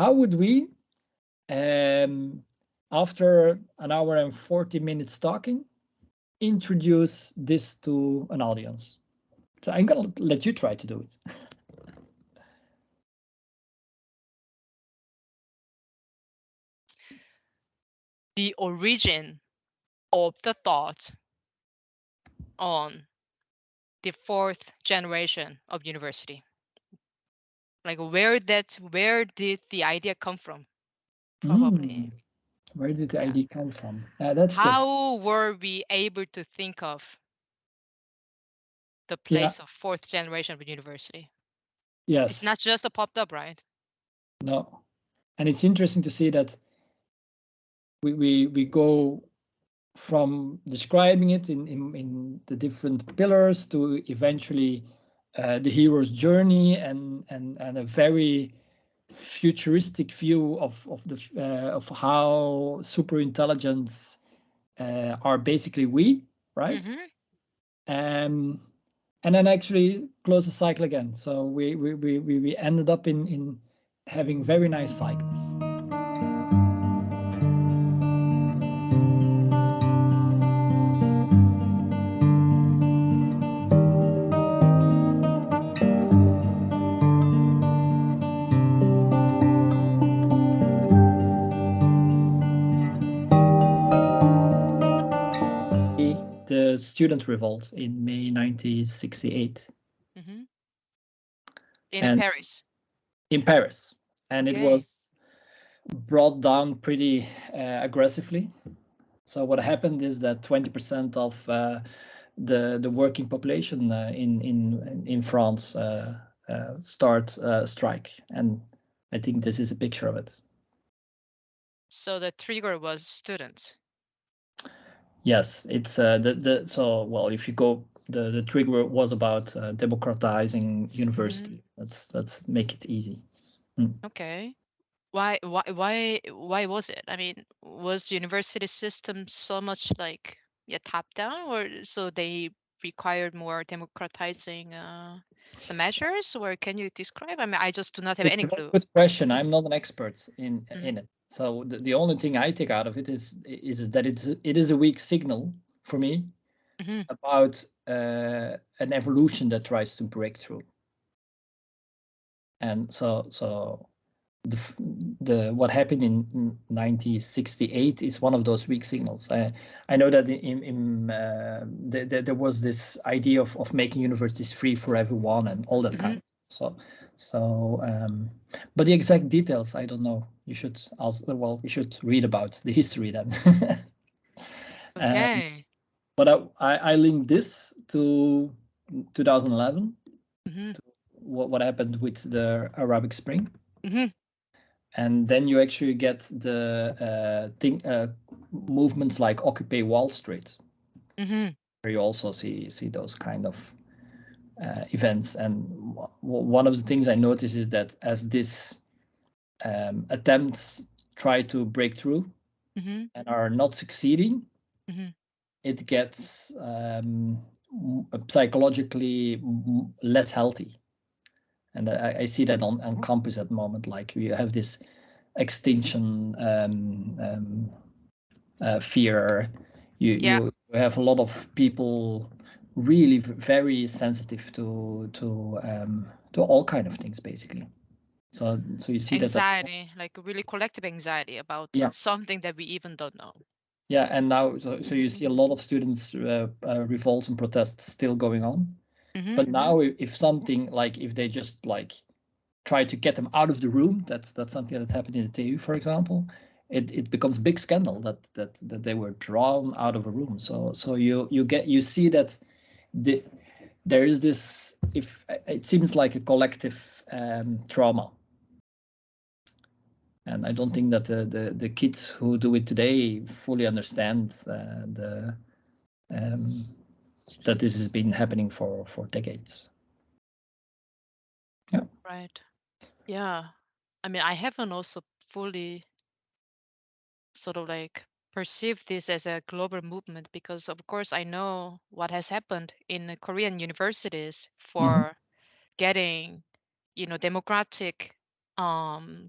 how would we, after an hour and 40 minutes talking, introduce this to an audience? So I'm gonna let you try to do it. The origin of the thought on the fourth generation of university. Like where did the idea come from? Probably. Where did the Yeah. idea come from? That's good. How were we able to think of the Yeah. place of fourth generation of university? Yes. It's not just a popped up, right? No. And it's interesting to see that we go from describing it in the different pillars to eventually the hero's journey and a very futuristic view of how super intelligence are basically we, right? And then actually close the cycle again. So we ended up in having very nice cycles. The student revolt in May 1968. In Paris. In Paris. And Okay. it was brought down pretty aggressively. So what happened is that 20% of the working population in France start strike, and I think this is a picture of it. So the trigger was students. Yes, it's so well. If you go, the trigger was about democratizing university. Let's make it easy. Okay. Why was it? I mean, was the university system so much like top down, or so they required more democratizing the measures, or can you describe? I mean, I just do not have any clue. Good question. I'm not an expert in it, so the only thing I take out of it is that it is a weak signal for me about an evolution that tries to break through. And so the what happened in 1968 is one of those weak signals. I know that there was this idea of making universities free for everyone and all that kind of. But the exact details I don't know. You should ask. Well, you should read about the history then. Okay. But I linked this to 2011. To what happened with the Arabic Spring. And then you actually get the movements like Occupy Wall Street, where you also see those kind of events. And one of the things I notice is that as this attempts try to break through and are not succeeding, it gets psychologically less healthy. And I see that on campus at the moment. Like you have this extinction fear. You have a lot of people really very sensitive to all kind of things, basically. So you see anxiety, like really collective anxiety about something that we even don't know. Yeah, and now so you see a lot of students revolts and protests still going on. But now if something like if they just like try to get them out of the room, that's something that happened in the TU, for example, it becomes a big scandal that they were drawn out of a room. So you see that there is this, if it seems like a collective trauma. And I don't think that the kids who do it today fully understand that this has been happening for decades. Yeah. Right. Yeah. I mean, I haven't also fully sort of like perceived this as a global movement because, of course, I know what has happened in Korean universities for getting, democratic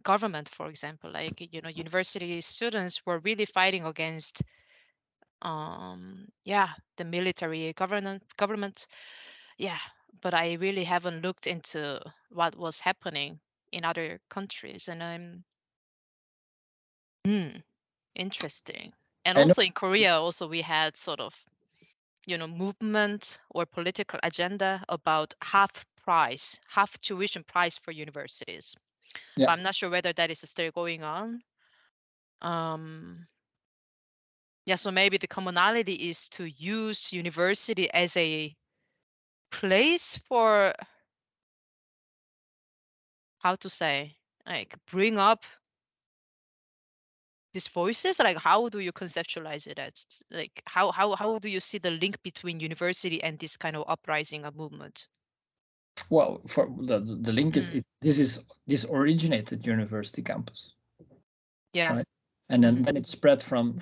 government, for example. Like, university students were really fighting against the military government. Yeah, but I really haven't looked into what was happening in other countries, and interesting. And I know. also in Korea, also we had sort of, movement or political agenda about half tuition price for universities. But Yeah. I'm not sure whether that is still going on. Um, yeah, so maybe the commonality is to use university as a place for, how to say, like bring up these voices. Like, how do you conceptualize it as, like, how do you see the link between university and this kind of uprising of movement? Well, for the link is Mm. this originated university campus, Yeah. right? And then Mm-hmm. then it spread from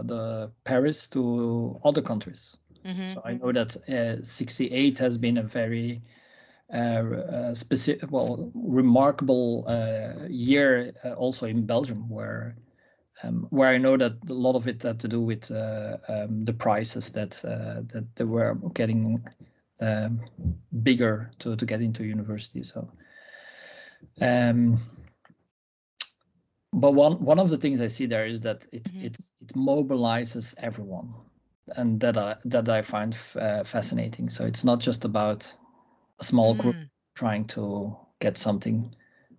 the Paris to other countries. Mm-hmm. So I know that 68 has been a very specific, well, remarkable year also in Belgium, where I know that a lot of it had to do with the prices that they were getting bigger to get into university. So, but one of the things I see there is that it mobilizes everyone, and that I find fascinating. So it's not just about a small group trying to get something,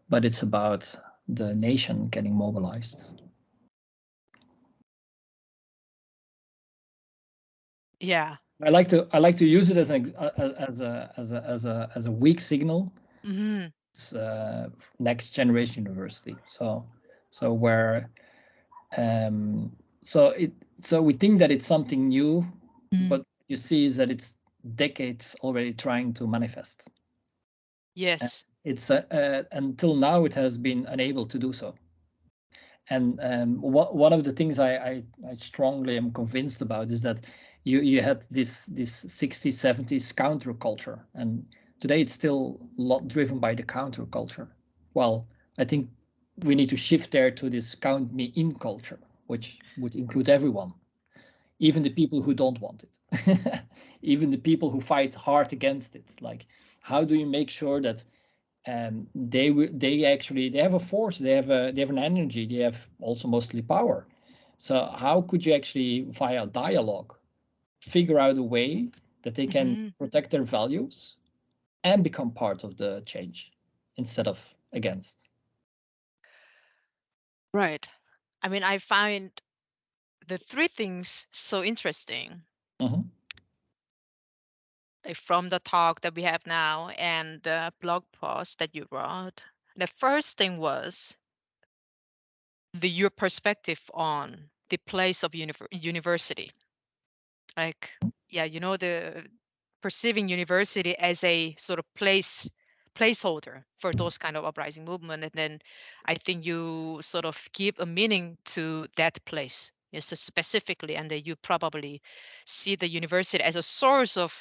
but it's about the nation getting mobilized. Yeah. I like to use it as a weak signal. Mm-hmm. It's, next generation university. So where so we think that it's something new, but you see is that it's decades already trying to manifest. Yes. It's until now it has been unable to do so. And one of the things I strongly am convinced about is that you had this 60s 70s counterculture, and today it's still a lot driven by the counterculture. Well, I think we need to shift there to this count me in culture, which would include everyone, even the people who don't want it, even the people who fight hard against it. Like, how do you make sure that they have a force, they have an energy, they have also mostly power. So how could you actually, via dialogue, figure out a way that they can protect their values and become part of the change instead of against? Right. I mean, I find the three things so interesting, Mm-hmm. like from the talk that we have now and the blog post that you wrote. The first thing was your perspective on the place of university. Like, yeah, the perceiving university as a sort of placeholder for those kind of uprising movement, and then I think you sort of give a meaning to that place, yes, so specifically, and that you probably see the university as a source of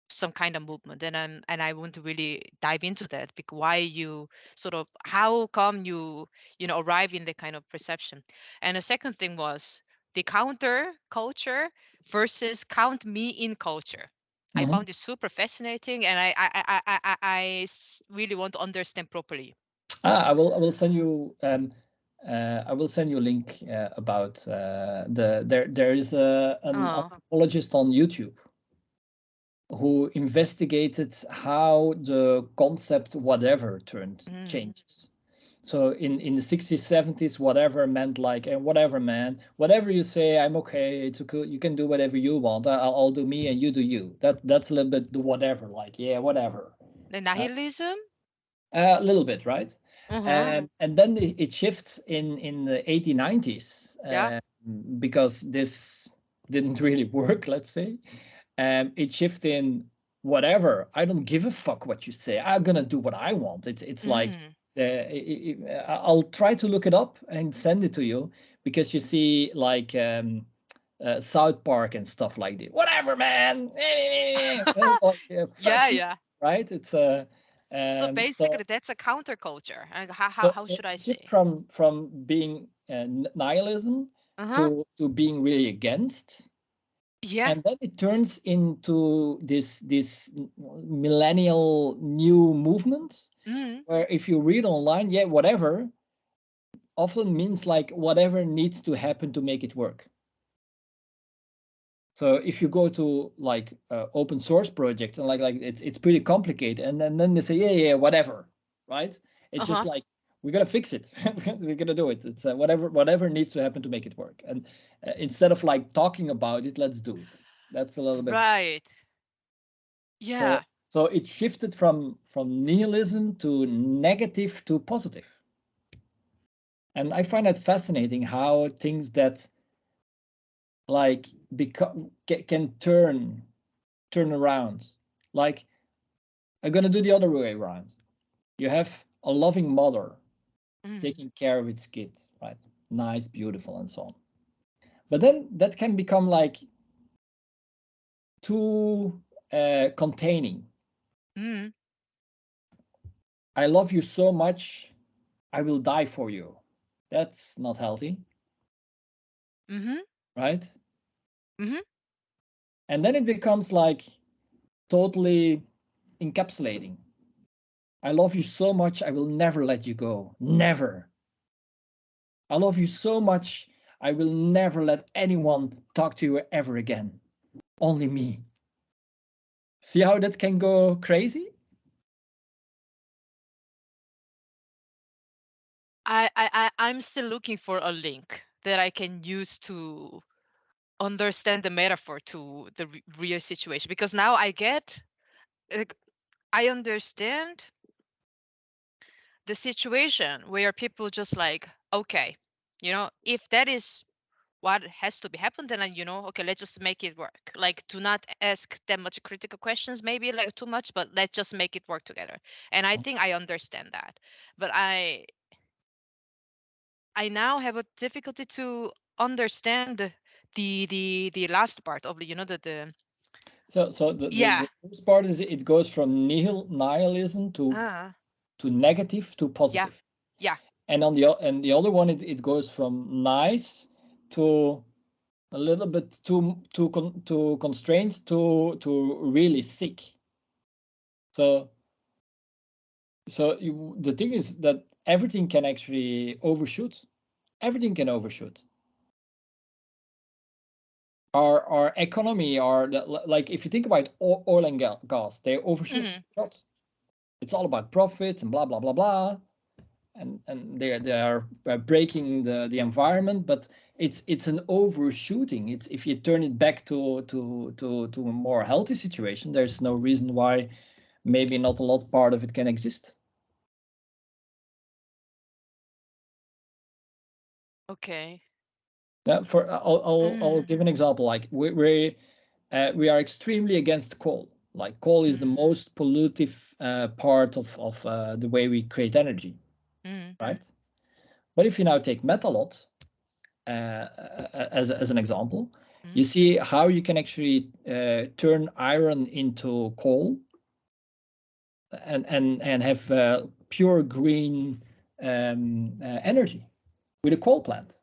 some kind of movement. And I want to really dive into that, because why you sort of, how come you arrive in the kind of perception. And the second thing was the counter culture versus count me in culture. I Mm-hmm. found it super fascinating, and really want to understand properly. I will send you I will send you a link about there is an Oh. anthropologist on YouTube who investigated how the concept whatever turned changes. So in the 60s 70s, whatever meant like, and whatever, man, whatever you say, I'm okay, it's okay, you can do whatever you want, I'll do me and you do you. That's a little bit the whatever, like, yeah, whatever. The nihilism. A little bit, right? Uh-huh. And then it shifts in the 1890s Yeah. because this didn't really work, let's say. It shifted in whatever. I don't give a fuck what you say. I'm gonna do what I want. It's like I'll try to look it up and send it to you, because you see like South Park and stuff like that. Whatever, man. Like, fuck Yeah, you, yeah. right? It's So basically, that's a counterculture. How should I say? Shift from being nihilism to being really against. Yeah. And then it turns into this millennial new movement where if you read online, yeah, whatever often means like whatever needs to happen to make it work. So if you go to like open source projects and like it's pretty complicated, and then they say yeah whatever, right? It's just like we're gonna fix it. We're gonna do it. It's whatever needs to happen to make it work. And instead of like talking about it, let's do it. That's a little bit right. Yeah. So it shifted from nihilism to negative to positive. And I find that fascinating how things that like can turn around. Like I'm gonna do the other way around. You have a loving mother taking care of its kids, right? Nice, beautiful, and so on. But then that can become like too containing. I love you so much, I will die for you. That's not healthy. Right? And then it becomes like totally encapsulating. I love you so much, I will never let you go. Never. I love you so much, I will never let anyone talk to you ever again. Only me. See how that can go crazy? I'm still looking for a link that I can use to understand the metaphor to the real situation, because now I understand the situation where people just like, okay, if that is what has to be happened, then okay, let's just make it work. Like, do not ask that much critical questions, maybe like too much, but let's just make it work together. And I think I understand that, but I now have a difficulty to understand the last part of the So yeah. the first part is it goes from nihilism to negative to Yeah. positive. Yeah. And on the other one it goes from nice to a little bit too constrained to really sick. So the thing is that everything can actually overshoot. Everything can overshoot. Our economy, like if you think about oil and gas, they overshoot. It's all about profits and blah blah blah blah, and they are breaking the environment, but it's an overshooting. It's if you turn it back to a more healthy situation, there's no reason why maybe not a lot part of it can exist. Okay. Yeah, I'll give an example. Like we are extremely against coal. Like coal is the most pollutive part of the way we create energy, right? But if you now take metalot as an example, you see how you can actually turn iron into coal and have pure green energy with a coal plant.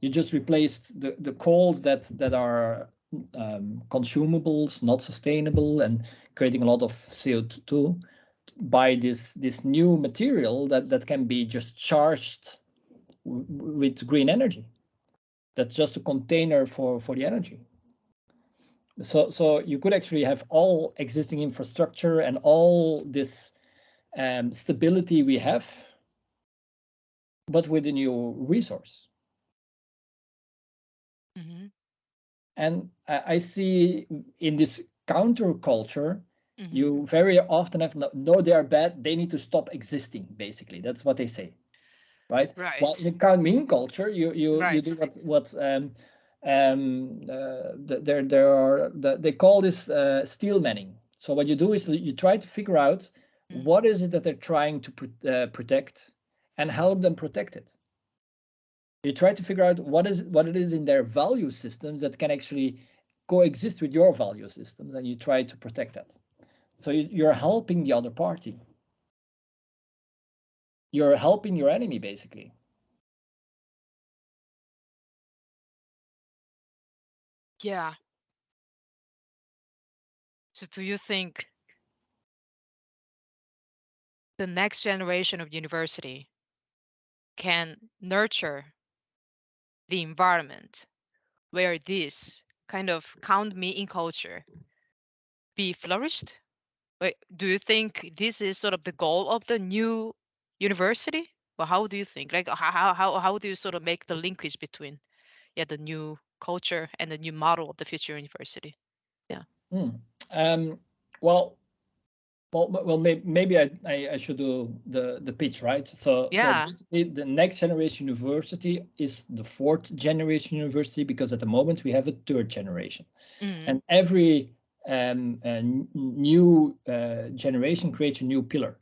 You just replaced the coals that are consumables, not sustainable, and creating a lot of CO2 by this new material that can be just charged with green energy. That's just a container for the energy. So you could actually have all existing infrastructure and all this stability we have, but with a new resource. And I see in this counterculture, you very often have no, they are bad, they need to stop existing, basically. That's what they say, right? Well, in the mean culture, you do what they call this steel manning. So what you do is you try to figure out what is it that they're trying to protect and help them protect it. You try to figure out what it is in their value systems that can actually coexist with your value systems, and you try to protect that. So you're helping the other party. You're helping your enemy, basically. Yeah. So do you think the next generation of university can nurture the environment where this kind of count me in culture be flourished? Wait, do you think this is sort of the goal of the new university? Well, how do you think? Like, how do you sort of make the linkage between, yeah, the new culture and the new model of the future university? Yeah. Well, maybe I should do the pitch, right? So basically, the next generation university is the fourth generation university, because at the moment we have a third generation, and every new generation creates a new pillar.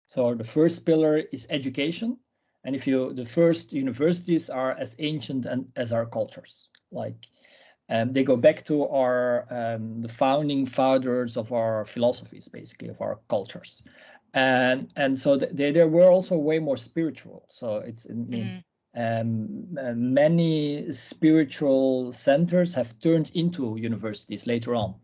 So the first pillar is education, and the first universities are as ancient as our cultures, like. They go back to the founding fathers of our philosophies, basically, of our cultures, and so they were also way more spiritual. So many spiritual centers have turned into universities later on.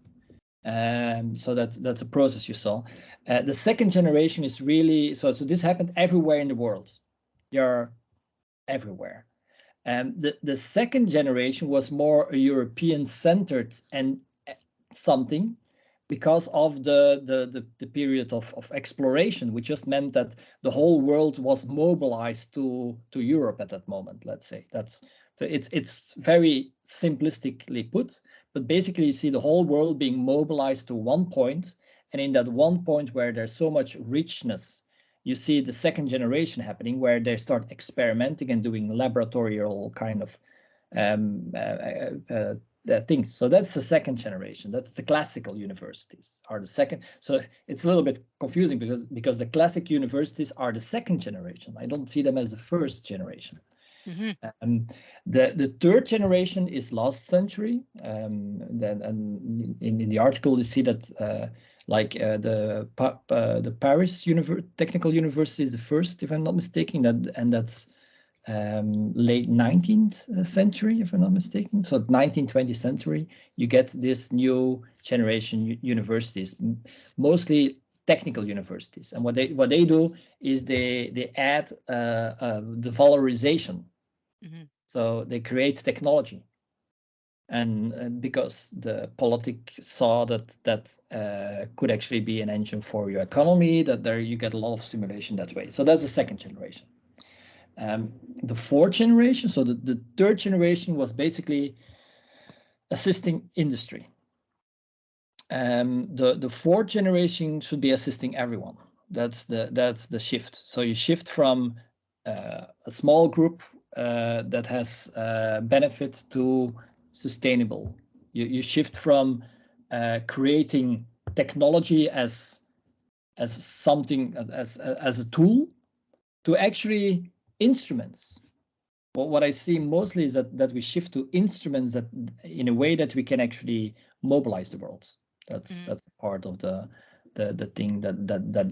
So that's a process you saw. The second generation is really so this happened everywhere in the world. They are everywhere. The second generation was more a European-centered and something, because of the period of exploration, which just meant that the whole world was mobilized to Europe at that moment. Let's say it's very simplistically put, but basically you see the whole world being mobilized to one point, and in that one point where there's so much richness, you see the second generation happening, where they start experimenting and doing laboratorial kind of things. So that's the second generation. That's the classical universities are the second. So it's a little bit confusing because the classic universities are the second generation. I don't see them as the first generation. The third generation is last century. And in the article you see that the Paris Technical University is the first, if I'm not mistaken, that's late 19th century, if I'm not mistaken. So 19th, 20th century, you get this new generation universities, mostly technical universities. And what they do is they add the valorization. So they create technology. And because the politic saw that could actually be an engine for your economy, that there you get a lot of stimulation that way. So that's the second generation. The fourth generation, so the third generation, was basically assisting industry. The fourth generation should be assisting everyone. That's the shift. So you shift from a small group that has benefit to sustainable. You shift from creating technology as something as a tool to actually instruments. What I see mostly is that we shift to instruments that in a way that we can actually mobilize the world. That's part of the thing that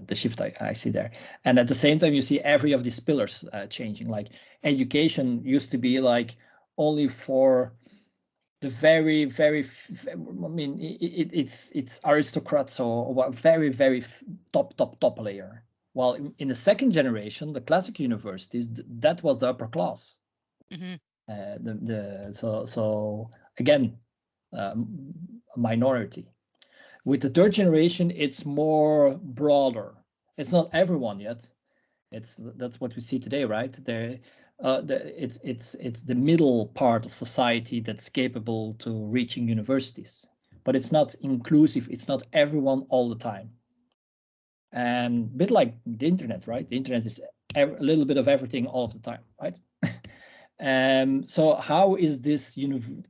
the shift I see there. And at the same time, you see every of these pillars changing. Like education used to be like only for the very I mean it's aristocrats or very top layer. While in the second generation, the classic universities, that was the upper class. So again, a minority. With the third generation, it's more broader. It's not everyone yet. That's what we see today, right? It's the middle part of society that's capable to reaching universities, but it's not inclusive. It's not everyone all the time. And a bit like the internet, right? The internet is a little bit of everything all of the time, right? So how is this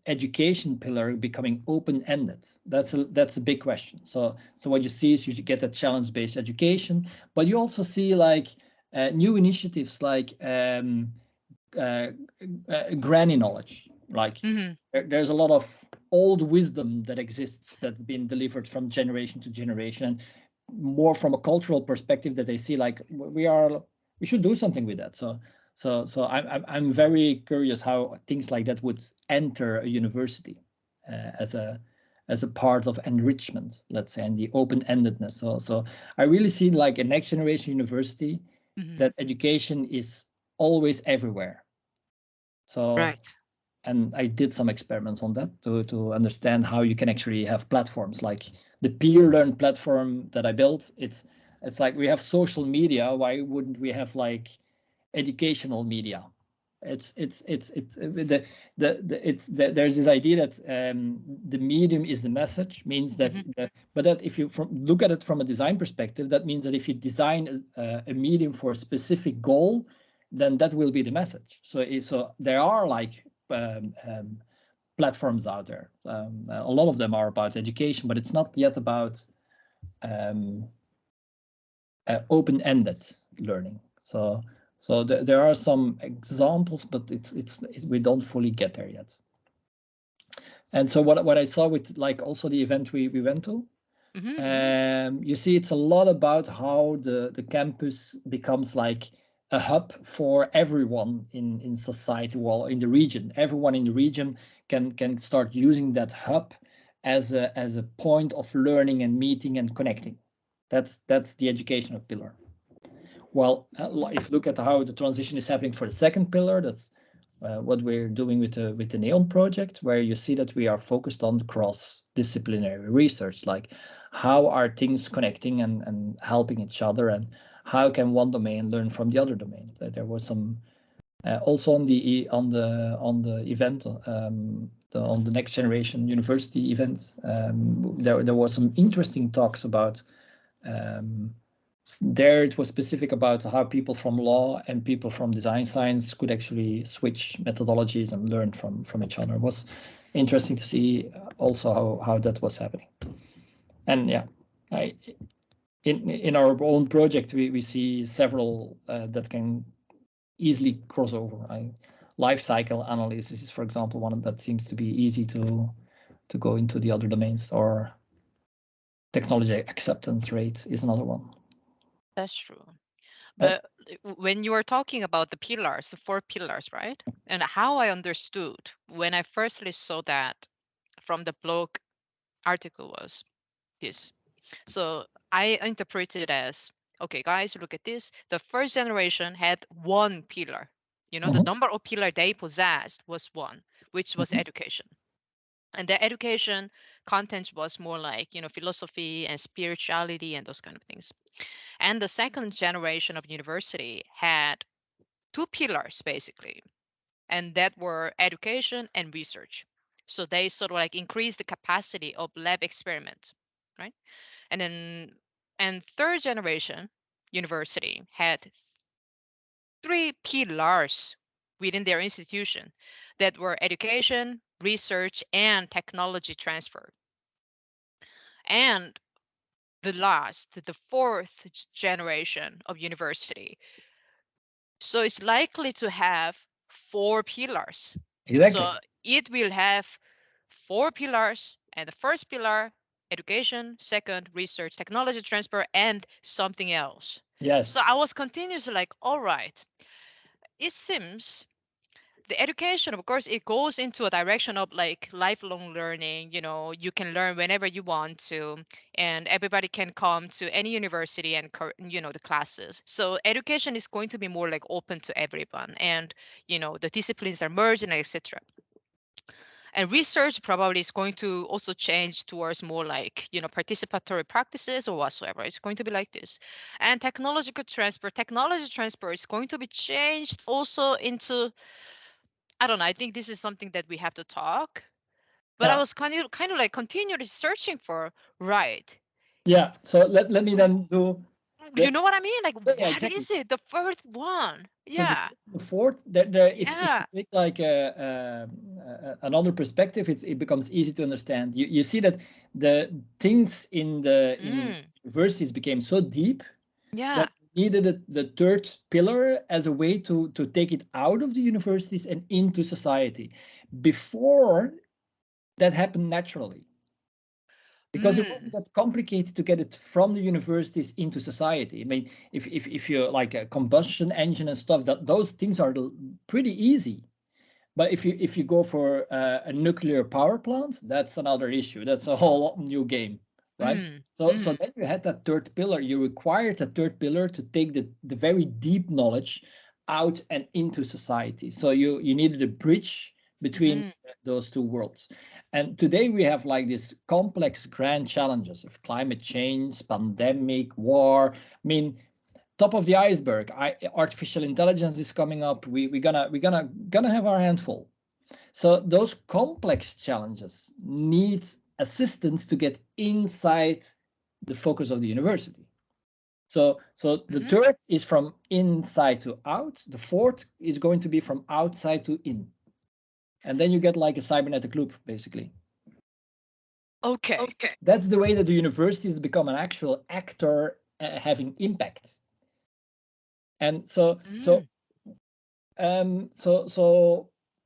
education pillar becoming open-ended? That's a big question. So what you see is you get a challenge-based education, but you also see like new initiatives like granny knowledge. Like there's a lot of old wisdom that exists that's been delivered from generation to generation. And more from a cultural perspective that they see like we should do something with that. So I'm very curious how things like that would enter a university as a part of enrichment, let's say, and the open-endedness. So I really see like a next generation university that education is always everywhere. So Right. and I did some experiments on that to understand how you can actually have platforms like the peer learn platform that I built. It's like we have social media. Why wouldn't we have like educational media? There's this idea that the medium is the message, means that but that if you look at it from a design perspective, that means that if you design a medium for a specific goal, then that will be the message. So there are like platforms out there. A lot of them are about education, but it's not yet about open-ended learning. So there are some examples, but we don't fully get there yet. And so what I saw with like also the event we went to, you see it's a lot about how the campus becomes like a hub for everyone in society, well, in the region. Everyone in the region can start using that hub as a point of learning and meeting and connecting. That's the educational pillar. Well, if you look at how the transition is happening for the second pillar, that's what we're doing with the Neon project, where you see that we are focused on cross-disciplinary research, like how are things connecting and helping each other, and how can one domain learn from the other domain. There was some also on the event on the next generation university event. There was some interesting talks about. There it was specific about how people from law and people from design science could actually switch methodologies and learn from each other. It was interesting to see also how that was happening. And yeah, in our own project we see several that can easily cross over. Life cycle analysis is, for example, one that seems to be easy to go into the other domains, or technology acceptance rate is another one. That's true. But when you were talking about the pillars, the 4 pillars, right? And how I understood when I firstly saw that from the blog article was this. So I interpreted it as, okay, guys, look at this. The first generation had 1 pillar. The number of pillar they possessed was 1, which was education. And the education content was more like, philosophy and spirituality and those kind of things. And the second generation of university had 2 pillars basically, and that were education and research. So they sort of like increased the capacity of lab experiments, right? And third generation university had 3 pillars within their institution that were education, research, and technology transfer. And the fourth generation of university, so it's likely to have 4 pillars. Exactly. So it will have 4 pillars, and the first pillar, education, second, research, technology transfer, and something else. Yes. So I was continuously like, all right, it seems the education, of course, it goes into a direction of like lifelong learning. You can learn whenever you want to, and everybody can come to any university and the classes. So education is going to be more like open to everyone, and the disciplines are merged and etc. And research probably is going to also change towards more like participatory practices or whatsoever. It's going to be like this. And technology transfer is going to be changed also into, I don't know. I think this is something that we have to talk. But I was kind of like continually searching for, right. Yeah. So let me then do. You know what I mean? Like, Yeah, what exactly. is it? The fourth one. So Yeah. the fourth, if you take like another perspective, it becomes easy to understand. You see that the things in universities became so deep that needed the third pillar as a way to take it out of the universities and into society. Before that happened naturally. because it wasn't that complicated to get it from the universities into society. I mean, if you like a combustion engine and stuff, those things are pretty easy. But if you go for a nuclear power plant, that's another issue. That's a whole new game, right? So then you had that third pillar. You required a third pillar to take the very deep knowledge out and into society. So you needed a bridge between those two worlds. And today we have like these complex grand challenges of climate change, pandemic, war. I mean, top of the iceberg. Artificial intelligence is coming up. We're gonna have our handful. So those complex challenges need assistance to get inside the focus of the university. So the third is from inside to out. The fourth is going to be from outside to in. And then you get like a cybernetic loop, basically. Okay. That's the way that the universities become an actual actor having impact. And so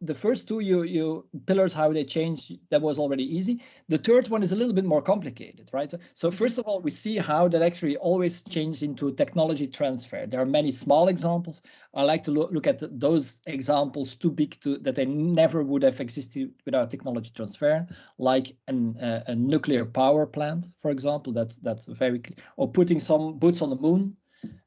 the first two you pillars, how they change, that was already easy. The third one is a little bit more complicated, right? So first of all, we see how that actually always changed into technology transfer. There are many small examples. I like to look at those examples too big that they never would have existed without technology transfer, like a nuclear power plant, for example. That's very clear. Or putting some boots on the moon.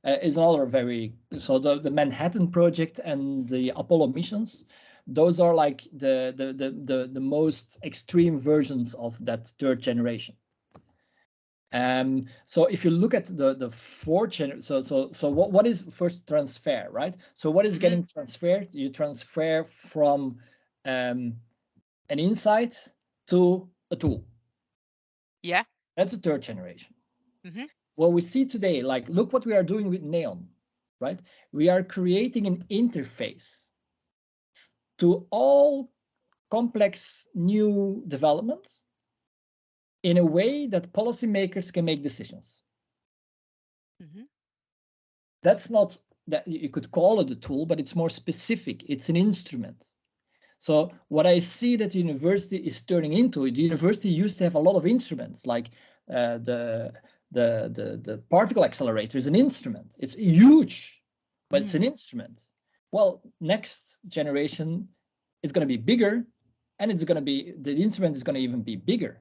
Is another very, so the Manhattan Project and the Apollo missions, those are like the most extreme versions of that third generation. So if you look at the fourth generation, so what is first transfer, right? So what is getting transferred? You transfer from an insight to a tool. Yeah. That's the third generation. What we see today, like, look what we are doing with Neon, right? We are creating an interface to all complex new developments in a way that policymakers can make decisions. That's not that you could call it a tool, but it's more specific. It's an instrument. So what I see that the university is turning into, the university used to have a lot of instruments, like the particle accelerator is an instrument. It's huge, but it's an instrument. Well, next generation, it's going to be bigger, and it's going to be, the instrument is going to even be bigger.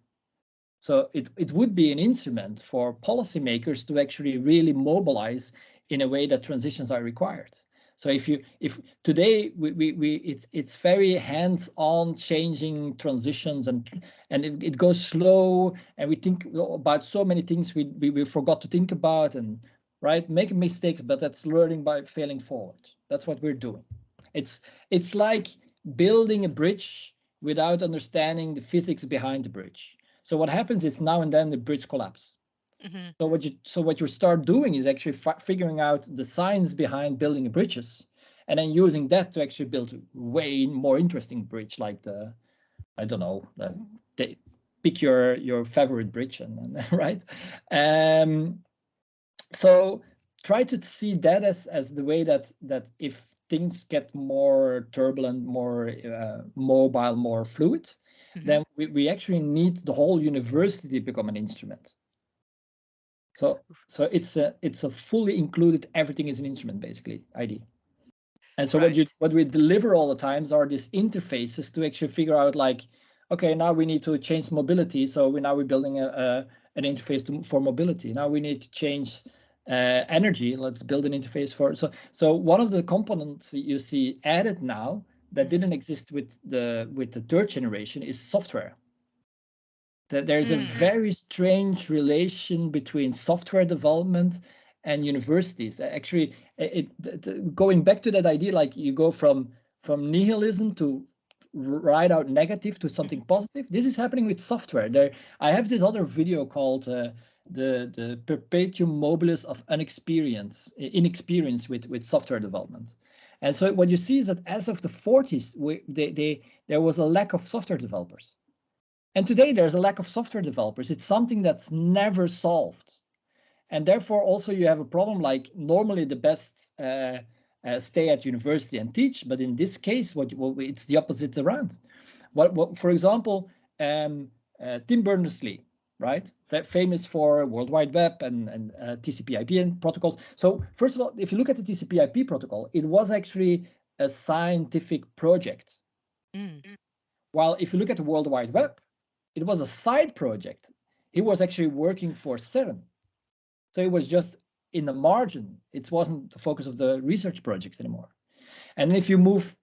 So it would be an instrument for policymakers to actually really mobilize in a way that transitions are required. So if today it's very hands-on changing transitions, and it goes slow, and we think about so many things we forgot to think about, and right, making mistakes, but that's learning by failing forward. That's what we're doing. It's like building a bridge without understanding the physics behind the bridge. So what happens is now and then the bridge collapses. So what you start doing is actually figuring out the science behind building bridges, and then using that to actually build a way more interesting bridge, like I don't know, pick your favorite bridge, and right. So try to see that as the way that if things get more turbulent, more mobile, more fluid, then we actually need the whole university to become an instrument. So it's a fully included, everything is an instrument, basically, ID. And so what we deliver all the times are these interfaces to actually figure out, like, okay, now we need to change mobility, so we're building an interface for mobility. Now we need to change energy. Let's build an interface for. So one of the components you see added now that didn't exist with the third generation is software. That there's a very strange relation between software development and universities. Actually, going back to that idea, like you go from nihilism to write out negative to something positive. This is happening with software. I have this other video called the perpetuum mobilis of inexperience with software development. And so what you see is that as of the 40s, there was a lack of software developers. And today there's a lack of software developers. It's something that's never solved. And therefore also you have a problem, like normally the best stay at university and teach, but in this case, it's the opposite around. For example, Tim Berners-Lee, right? Famous for World Wide Web and TCP/IP protocols. So first of all, if you look at the TCP/IP protocol, it was actually a scientific project. While if you look at the World Wide Web, it was a side project. He was actually working for CERN. So it was just in the margin. It wasn't the focus of the research project anymore. And if you move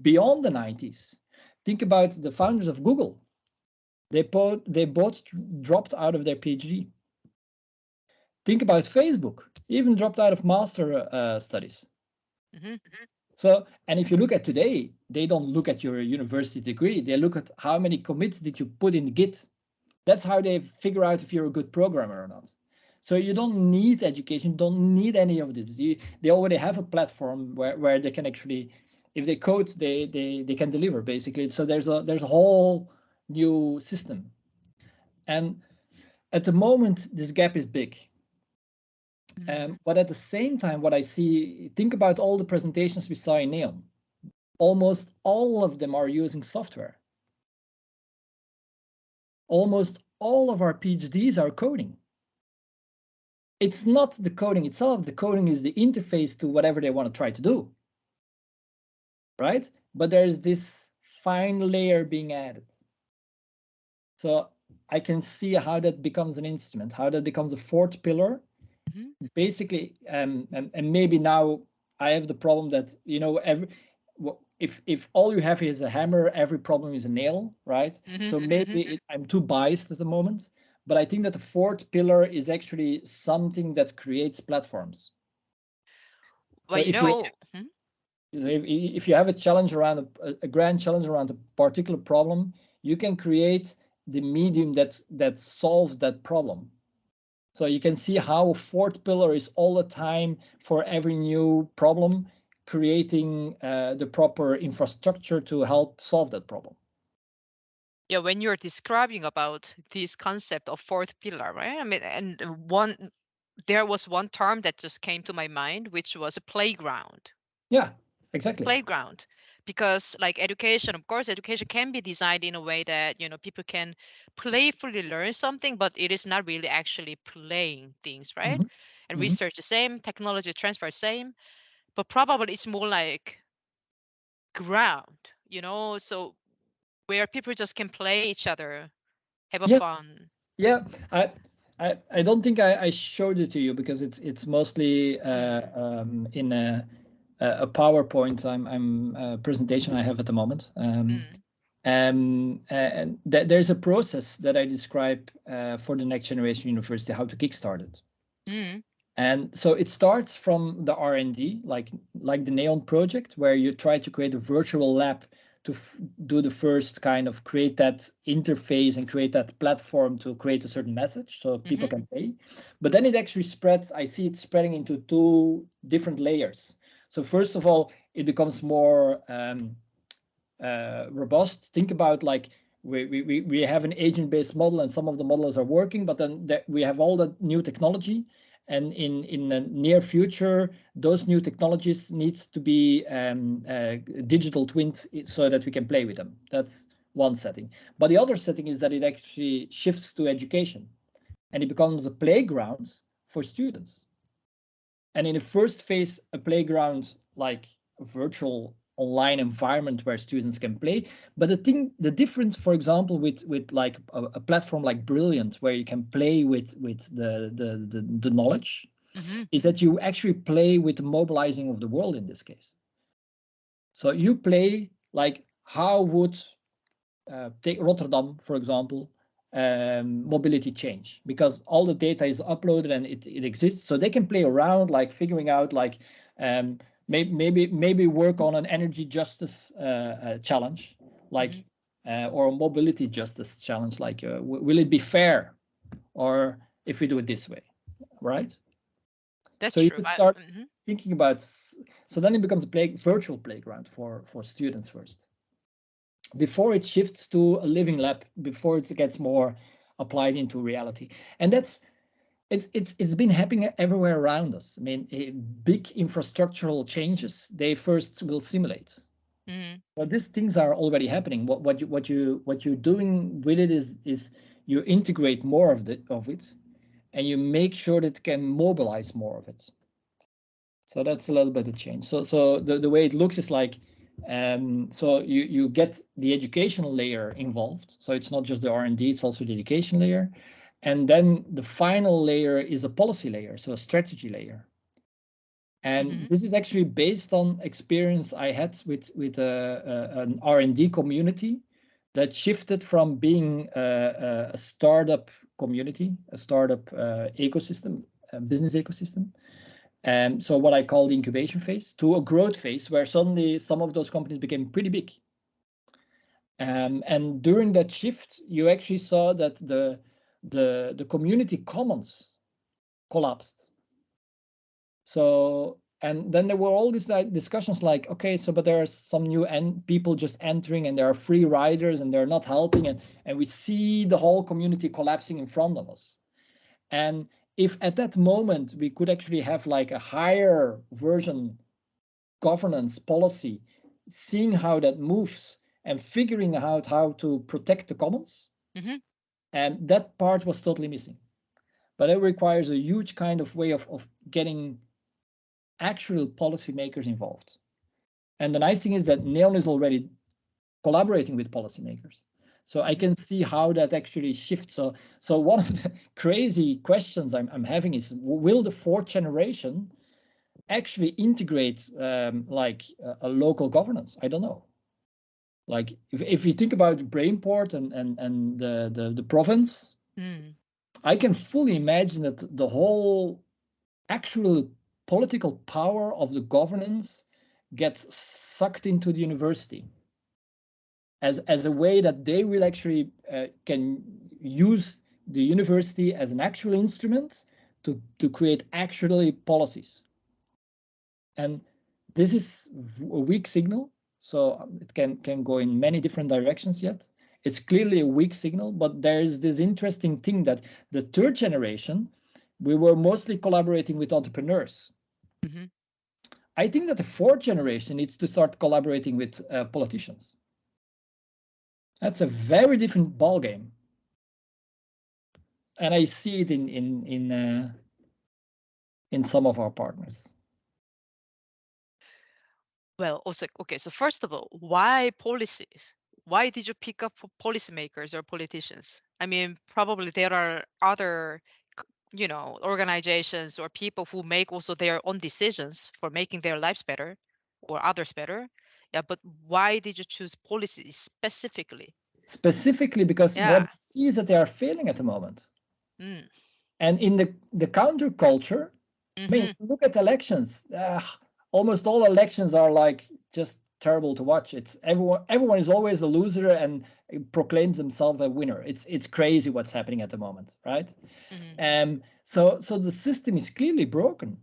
beyond the 90s, think about the founders of Google. They both dropped out of their PhD. Think about Facebook, even dropped out of master studies. So, and if you look at today, they don't look at your university degree. They look at how many commits did you put in Git. That's how they figure out if you're a good programmer or not. So you don't need education, don't need any of this. They already have a platform where they can actually, if they code, they can deliver basically. So there's a whole new system. And at the moment, this gap is big. But at the same time, what I see, think about all the presentations we saw in Neon. Almost all of them are using software. Almost all of our PhDs are coding. It's not the coding itself. The coding is the interface to whatever they want to try to do, right? But there's this fine layer being added. So I can see how that becomes an instrument, how that becomes a fourth pillar. Basically, and maybe now I have the problem that, you know, if all you have is a hammer, every problem is a nail, right? So maybe I'm too biased at the moment, but I think that the fourth pillar is actually something that creates platforms. Well, so if you have a challenge around a grand challenge around a particular problem, you can create the medium that solves that problem. So you can see how a fourth pillar is all the time for every new problem, creating the proper infrastructure to help solve that problem. Yeah, when you're describing about this concept of fourth pillar, right? I mean, and there was one term that just came to my mind, which was a playground. Yeah, exactly. Playground. Because like education, of course, education can be designed in a way that, you know, people can playfully learn something, but it is not really actually playing things, right? And research the same, technology transfer same, but probably it's more like ground, you know, so where people just can play each other, have a fun. Yeah, I don't think I showed it to you because it's mostly in a PowerPoint presentation I have at the moment. And there's a process that I describe for the next generation university, how to kickstart it. And so it starts from the R&D, like the Neon project, where you try to create a virtual lab to do the first kind of create that interface and create that platform to create a certain message so people can pay. But then it actually spreads. I see it spreading into two different layers. So first of all, it becomes more robust. Think about like we have an agent-based model and some of the models are working, but then we have all the new technology. And in the near future, those new technologies needs to be digital twinned so that we can play with them. That's one setting. But the other setting is that it actually shifts to education, and it becomes a playground for students. And in the first phase, a playground like a virtual online environment where students can play. But the difference, for example, with like a platform like Brilliant, where you can play with the knowledge, is that you actually play with the mobilizing of the world in this case. So you play like how would take Rotterdam, for example, mobility change, because all the data is uploaded and it exists, so they can play around like figuring out like maybe work on an energy justice challenge, like or a mobility justice challenge, like will it be fair, or if we do it this way, right? That's so true. You could start thinking about, so then it becomes a virtual playground for students first, before it shifts to a living lab, before it gets more applied into reality. And it's been happening everywhere around us. I mean, big infrastructural changes, they first will simulate. But these things are already happening. What you're doing with it is you integrate more of it, and you make sure that it can mobilize more of it. So that's a little bit of change. So the way it looks is like, so you get the educational layer involved. So it's not just the R&D, it's also the education layer. And then the final layer is a policy layer, so a strategy layer. And this is actually based on experience I had with an R&D community that shifted from being a startup community, a startup ecosystem, a business ecosystem, so what I call the incubation phase, to a growth phase where suddenly some of those companies became pretty big. And during that shift, you actually saw that the community commons collapsed. So, and then there were all these discussions like, okay, so but there are some new people just entering, and there are free riders, and they're not helping, and we see the whole community collapsing in front of us. And if at that moment we could actually have like a higher version governance policy, seeing how that moves and figuring out how to protect the commons, and that part was totally missing. But it requires a huge kind of way of getting actual policymakers involved. And the nice thing is that Neon is already collaborating with policymakers. So I can see how that actually shifts. So one of the crazy questions I'm having is, will the fourth generation actually integrate like a local governance? I don't know. Like if you think about Brainport and the province, I can fully imagine that the whole actual political power of the governance gets sucked into the university as a way that they will actually can use the university as an actual instrument to create actually policies. And this is a weak signal, so it can go in many different directions yet. It's clearly a weak signal, but there is this interesting thing that the third generation, we were mostly collaborating with entrepreneurs. I think that the fourth generation needs to start collaborating with politicians. That's a very different ballgame. And I see it in some of our partners. Well, also, okay, so first of all, why policies? Why did you pick up policymakers or politicians? I mean, probably there are other, organizations or people who make also their own decisions for making their lives better or others better. Yeah, but why did you choose policies specifically? Specifically because what I see is that they are failing at the moment. And in the counterculture, I mean, look at elections. Almost all elections are like just terrible to watch. It's everyone is always a loser and proclaims themselves a winner. It's crazy what's happening at the moment, right? So the system is clearly broken.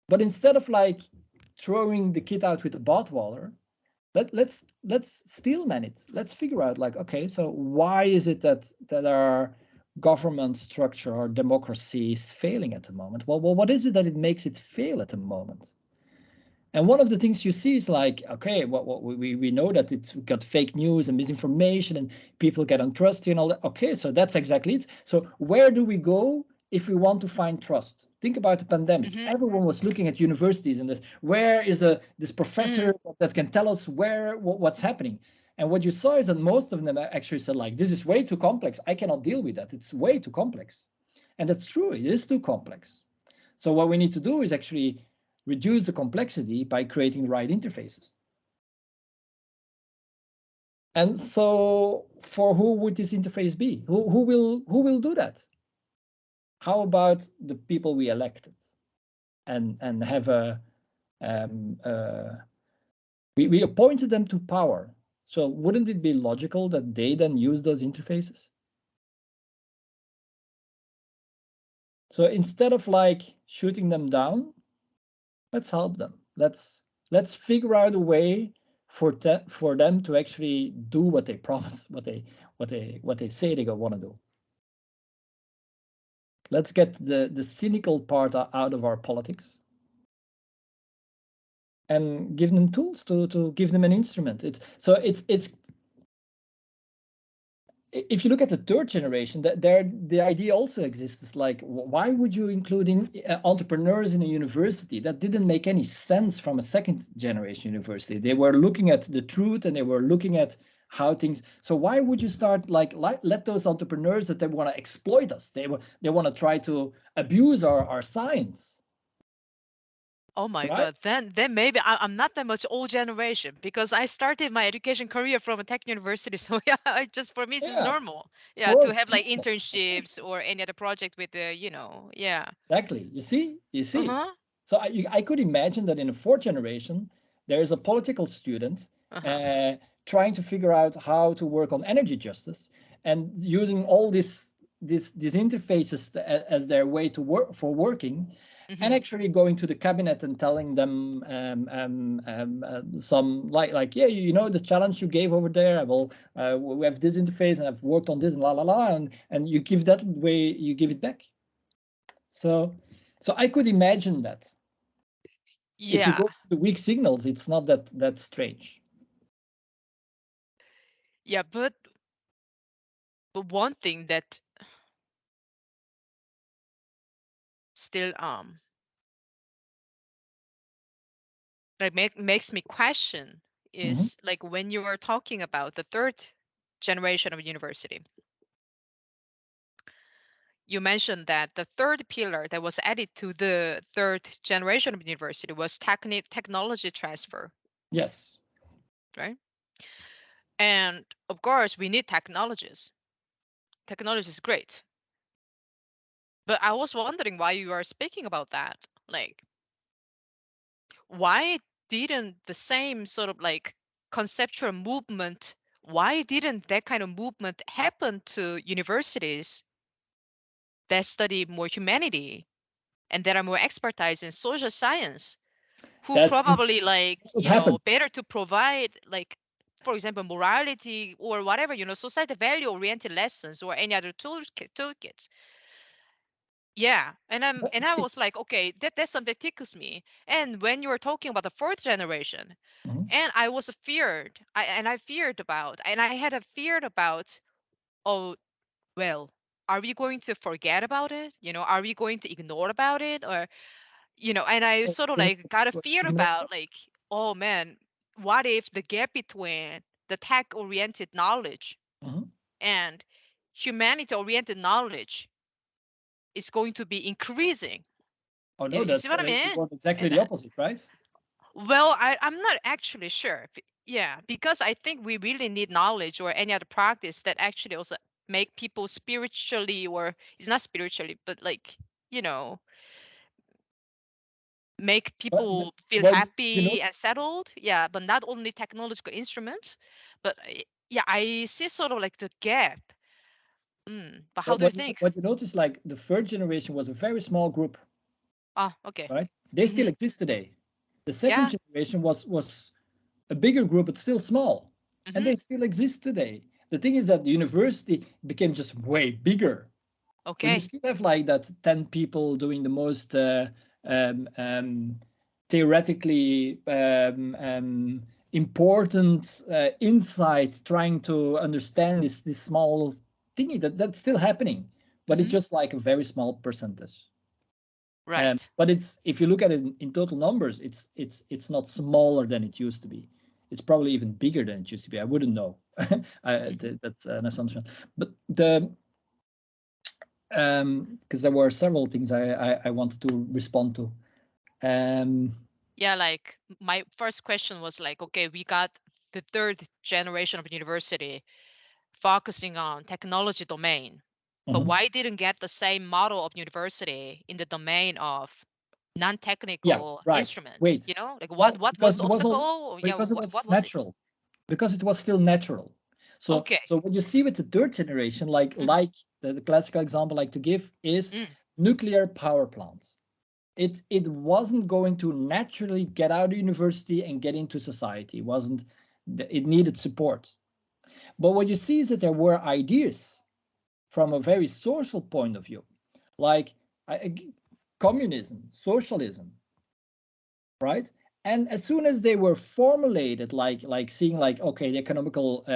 But instead of like throwing the kid out with the bathwater, let's steel man it. Let's figure out like, okay, so why is it that our government structure or democracy is failing at the moment? Well, what is it that it makes it fail at the moment? And one of the things you see is like, okay, we know that it's got fake news and misinformation and people get untrusty and all that. Okay, so that's exactly it. So where do we go if we want to find trust? Think about the pandemic. Everyone was looking at universities and this. Where is this professor that can tell us what's happening? And what you saw is that most of them actually said like, this is way too complex. I cannot deal with that. It's way too complex. And that's true. It is too complex. So what we need to do is actually reduce the complexity by creating the right interfaces. And so for who would this interface be? Who will do that? How about the people we elected and have we appointed them to power. So wouldn't it be logical that they then use those interfaces? So instead of like shooting them down, let's help them. Let's figure out a way for them to actually do what they promise, what they say they want to do. Let's get the cynical part out of our politics and give them tools to give them an instrument. It's if you look at the third generation, the idea also exists. It's like, why would you include entrepreneurs in a university? That didn't make any sense from a second generation university. They were looking at the truth and they were looking at how things. So why would you start like let those entrepreneurs that they want to exploit us? They want to try to abuse our science. Oh my Right? God. Then maybe I'm not that much old generation because I started my education career from a tech university. So yeah, just for me it's just Yeah. normal. Yeah, For to us, have like normal. internships or any other project with the, yeah. Exactly. You see? Uh-huh. So I could imagine that in the fourth generation, there is a political student Uh-huh. uh, trying to figure out how to work on energy justice and using all these interfaces as their way to work for working, and actually going to the cabinet and telling them some like yeah, you know the challenge you gave over there. We have this interface and I've worked on this and la la la, and you give that way, you give it back. So I could imagine that. If you Yeah. go to the weak signals, it's not that strange. Yeah, but one thing that still like makes me question Mm-hmm. is like when you are talking about the third generation of university, you mentioned that the third pillar that was added to the third generation of university was technology transfer, Yes. right? And of course, we need technologies. Technology is great. But I was wondering why you are speaking about that. Like, why didn't the same sort of like conceptual movement, why didn't that kind of movement happen to universities that study more humanity and that are more expertise in social science, who That's probably interesting. like, What happened? better to provide like, for example, morality or whatever, society value oriented lessons or any other toolkits. Yeah, and I was like, okay, that's something that tickles me. And when you were talking about the fourth generation, Mhm. and I was feared, I feared about, and I had a feared about, oh, well, are we going to forget about it? Are we going to ignore about it? Or, and I So sort of you like got a fear ignore about what? like, oh man, what if the gap between the tech-oriented knowledge Mhm. and humanity-oriented knowledge is going to be increasing? Oh no, You see that's what I you mean? want exactly And the opposite, right? well, I'm not actually sure. Yeah, because I think we really need knowledge or any other practice that actually also make people spiritually, or it's not spiritually, but like, you know, make But people feel well, you know happy and settled. Yeah, but not only technological instruments, but yeah, I see sort of like the gap. But how do you think? what you notice, like the third generation was a very small group, Ah, okay. right? They still Mm-hmm. exist today. The second Yeah. generation was a bigger group, but still small, and Mm-hmm. they still exist today. The thing is that the university became just way bigger, but you Okay. still have like that 10 people doing the most um, um, theoretically important insight, trying to understand this small thingy that's still happening, but it's Mm-hmm. just like a very small percentage. Right. But it's, if you look at it in total numbers, it's not smaller than it used to be. It's probably even bigger than it used to be. I wouldn't know. Mm-hmm. That's an assumption. But because there were several things I wanted to respond to. Um, Yeah, like my first question was like, okay, we got the third generation of university focusing on technology domain, but mhm. why didn't get the same model of university in the domain of Yeah, non-technical right. instruments? Wait, Like well, what was because the it was obstacle? all Or, yeah, because it what was was it? natural, because it was still natural. So Okay. what you see with the third generation, like Mm-hmm. the classical example I like to give is Mm, nuclear power plants. It wasn't going to naturally get out of university and get into society. It needed support. But what you see is that there were ideas from a very social point of view, like communism, socialism, right? And as soon as they were formulated, like seeing like, okay, the economical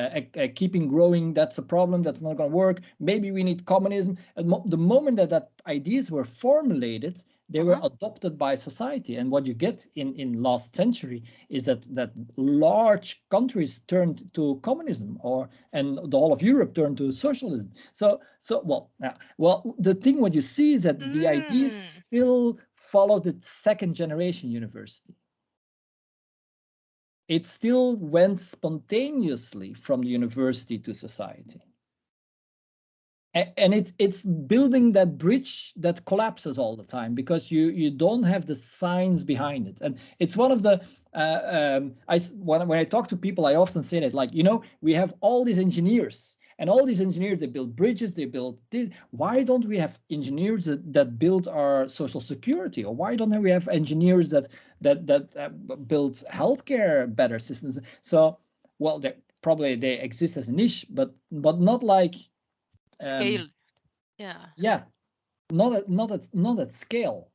keeping growing, that's a problem, that's not going to work. Maybe we need communism. The moment that ideas were formulated, they were adopted by society. And what you get in last century is that large countries turned to communism, and the whole of Europe turned to socialism. So the thing what you see is that the ideas still follow the second generation university. It still went spontaneously from the university to society. And it's building that bridge that collapses all the time because you don't have the science behind it. And it's one of the when I talk to people, I often say that, like, we have all these engineers, and all these engineers, they build bridges, they build this. Why don't we have engineers that build our social security? Or why don't we have engineers that build healthcare better systems? So, well, they exist as a niche, but not like scale. Yeah, not at scale.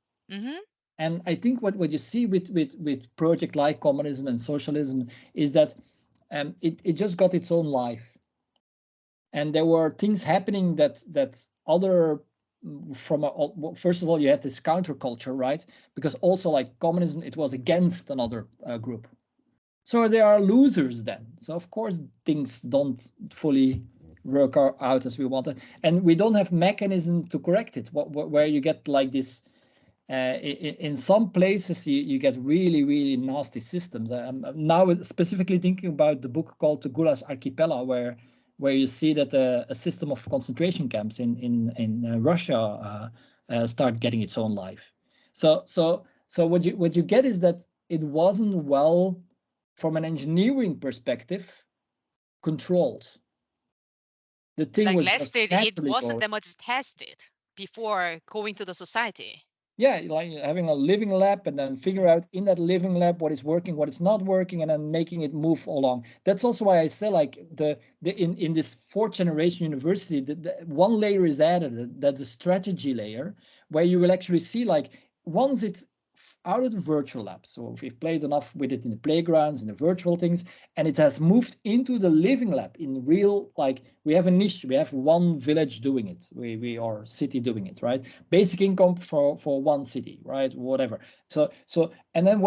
And I think what you see with project like communism and socialism is that it just got its own life. And there were things happening that other first of all, you had this counterculture, right? Because also, like communism, it was against another group. So there are losers then. So of course things don't fully work out as we wanted, and we don't have mechanism to correct it. Where you get like this, in some places you get really nasty systems. I'm now specifically thinking about the book called The Gulag Archipelago, where you see that a system of concentration camps in Russia start getting its own life. So what you get is that it wasn't well, from an engineering perspective, controlled. The thing like was last just it naturally wasn't going. that much tested before going to the society. Yeah, like having a living lab and then figure out in that living lab what is working, what is not working, and then making it move along. That's also why I say, like, in this fourth generation university, the one layer is added, that's a strategy layer, where you will actually see, like, once it's out of the virtual lab. So we've played enough with it in the playgrounds, in the virtual things, and it has moved into the living lab in real, like, we have a niche, we have one village doing it, we are city doing it, right? Basic income for one city, right? Whatever. So and then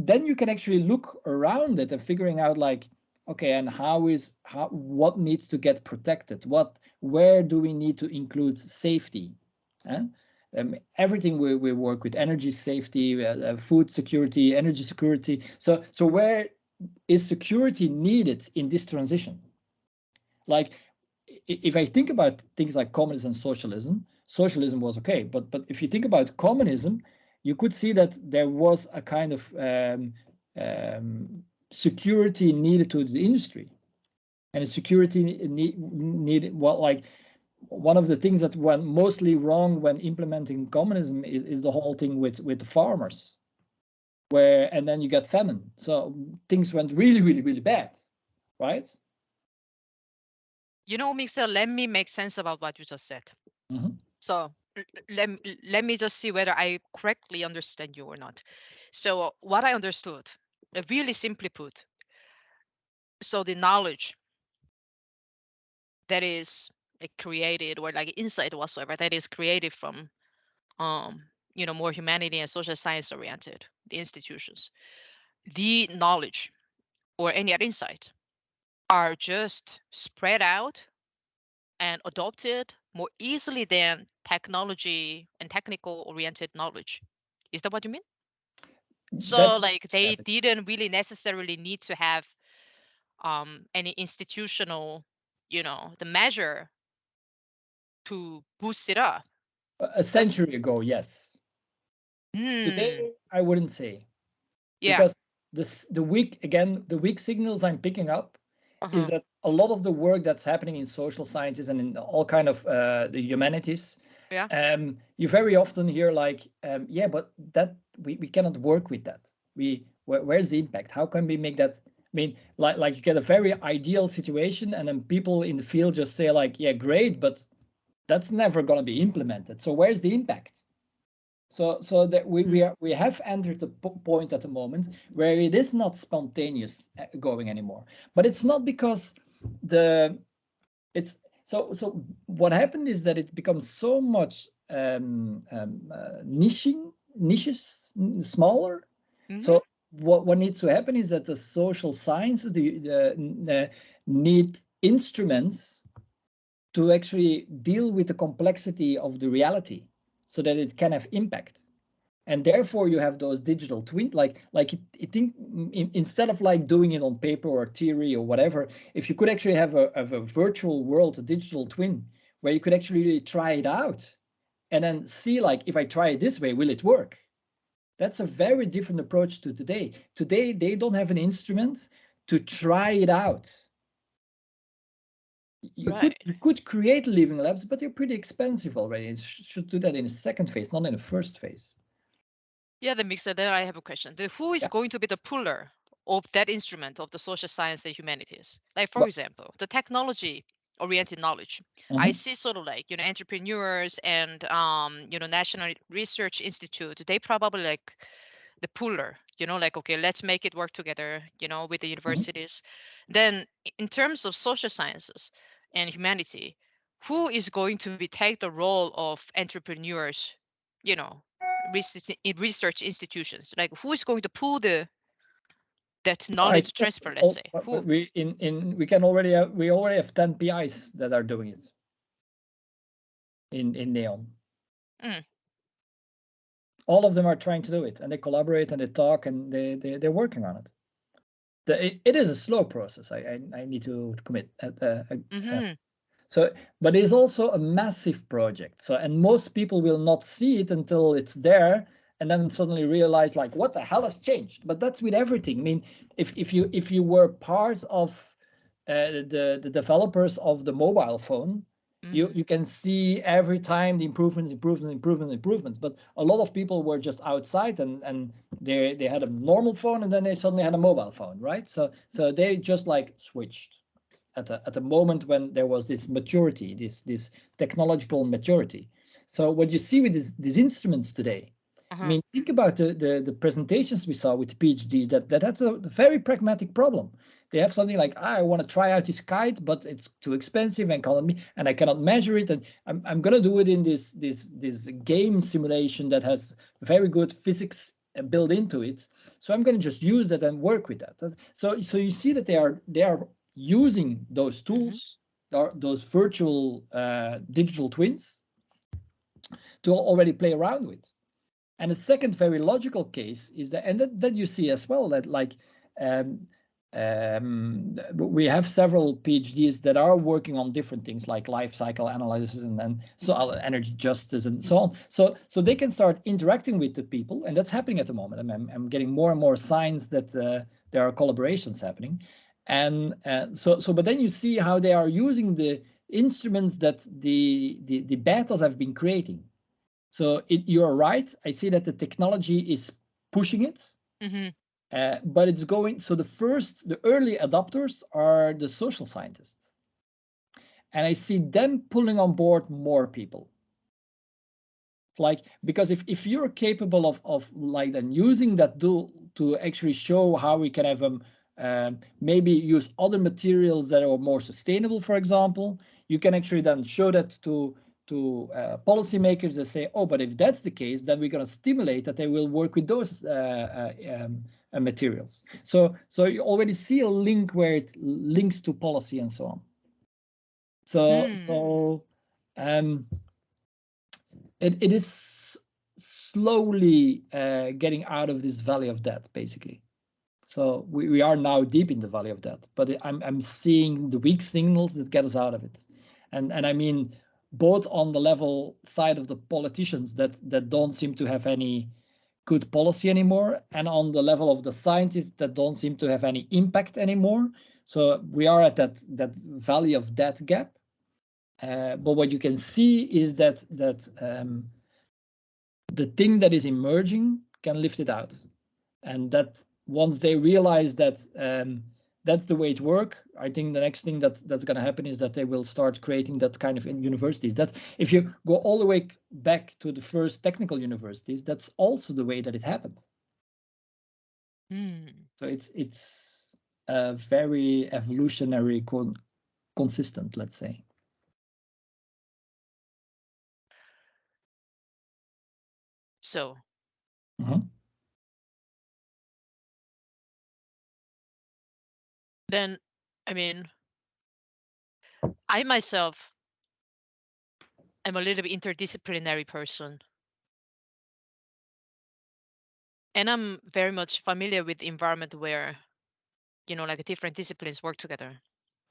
then you can actually look around it and figuring out, like, okay, and what needs to get protected? Where do we need to include safety? Everything we work with, energy safety, food security, energy security. So where is security needed in this transition? Like, if I think about things like communism and socialism was okay, but if you think about communism, you could see that there was a kind of security needed to the industry, and the security needed, well, like, one of the things that went mostly wrong when implementing communism is the whole thing with the farmers, and then you get famine. So things went really bad, right? Mixer, let me make sense about what you just said. So let me just see whether I correctly understand you or not. So what I understood, really simply put, so the knowledge that is created, or like insight whatsoever that is created from more humanity and social science oriented the institutions, the knowledge or any other insight are just spread out and adopted more easily than technology and technical oriented knowledge. Is that what you mean? So That's like they didn't really necessarily need to have any institutional, the measure to boost it up. a century ago, yes. Today, I wouldn't say. Yeah. Because the weak signals I'm picking up is that a lot of the work that's happening in social sciences and in all kind of the humanities, you very often hear, like, yeah, but that we cannot work with that. Where's the impact? How can we make that? I mean, like you get a very ideal situation, and then people in the field just say, like, yeah, great, but that's never going to be implemented. So where's the impact? So that we have entered a point at the moment where it is not spontaneous going anymore. But it's not because so what happened is that it becomes so much niches smaller. So what needs to happen is that the social sciences need instruments to actually deal with the complexity of the reality so that it can have impact. And therefore you have those digital twin, instead of like doing it on paper or theory or whatever, if you could actually have a virtual world, a digital twin, where you could actually really try it out and then see, like, if I try it this way, will it work? That's a very different approach to today. Today, they don't have an instrument to try it out. You could create living labs, but they're pretty expensive already. It should do that in a second phase, not in the first phase. Yeah, that makes sense. Then I have a question. Who is going to be the puller of that instrument of the social science and humanities? Like, for example, the technology-oriented knowledge. I see sort of like, entrepreneurs and, National Research Institute, they probably like the puller, like, okay, let's make it work together, with the universities. Then in terms of social sciences and humanity, who is going to be take the role of entrepreneurs, research institutions? Like, who is going to pull that knowledge transfer, let's say? Who? We already have 10 PIs that are doing it in Neon. All of them are trying to do it, and they collaborate and they talk and they're working on it. It is a slow process. I need to commit. But it's also a massive project. And most people will not see it until it's there, and then suddenly realize, like, what the hell has changed? But that's with everything. I mean, if you were part of the developers of the mobile phone, you can see every time the improvements. But a lot of people were just outside and they had a normal phone, and then they suddenly had a mobile phone, right? So they just like switched at a moment when there was this maturity, this technological maturity. So what you see with these instruments today, I mean, think about the presentations we saw with the PhDs, that's a very pragmatic problem. They have something like, I want to try out this kite, but it's too expensive and I cannot measure it, and I'm going to do it in this game simulation that has very good physics built into it. So I'm going to just use that and work with that. So you see that they are using those tools, those virtual digital twins, to already play around with. And the second very logical case is that, and that you see as well, that like we have several PhDs that are working on different things like life cycle analysis and so energy justice and so on. So they can start interacting with the people, and that's happening at the moment. I'm getting more and more signs that there are collaborations happening. And but then you see how they are using the instruments that the betas have been creating. So you're right. I see that the technology is pushing it, but it's going. So the early adopters are the social scientists, and I see them pulling on board more people. Like, because if you're capable of like then using that tool to actually show how we can have maybe use other materials that are more sustainable, for example, you can actually then show that to policymakers that say, oh, but if that's the case, then we're going to stimulate that they will work with those materials. So you already see a link where it links to policy and so on. So it is slowly getting out of this valley of death, basically. So we are now deep in the valley of death, but I'm seeing the weak signals that get us out of it. And I mean, both on the level side of the politicians that don't seem to have any good policy anymore, and on the level of the scientists that don't seem to have any impact anymore. So we are at that valley of death gap. But what you can see is that the thing that is emerging can lift it out, and that once they realize that that's the way it works. I think the next thing that's going to happen is that they will start creating that kind of in universities. That if you go all the way back to the first technical universities, that's also the way that it happened. So it's a very evolutionary consistent, let's say. So then, I mean, I myself am a little bit interdisciplinary person. And I'm very much familiar with the environment where, you know, like different disciplines work together.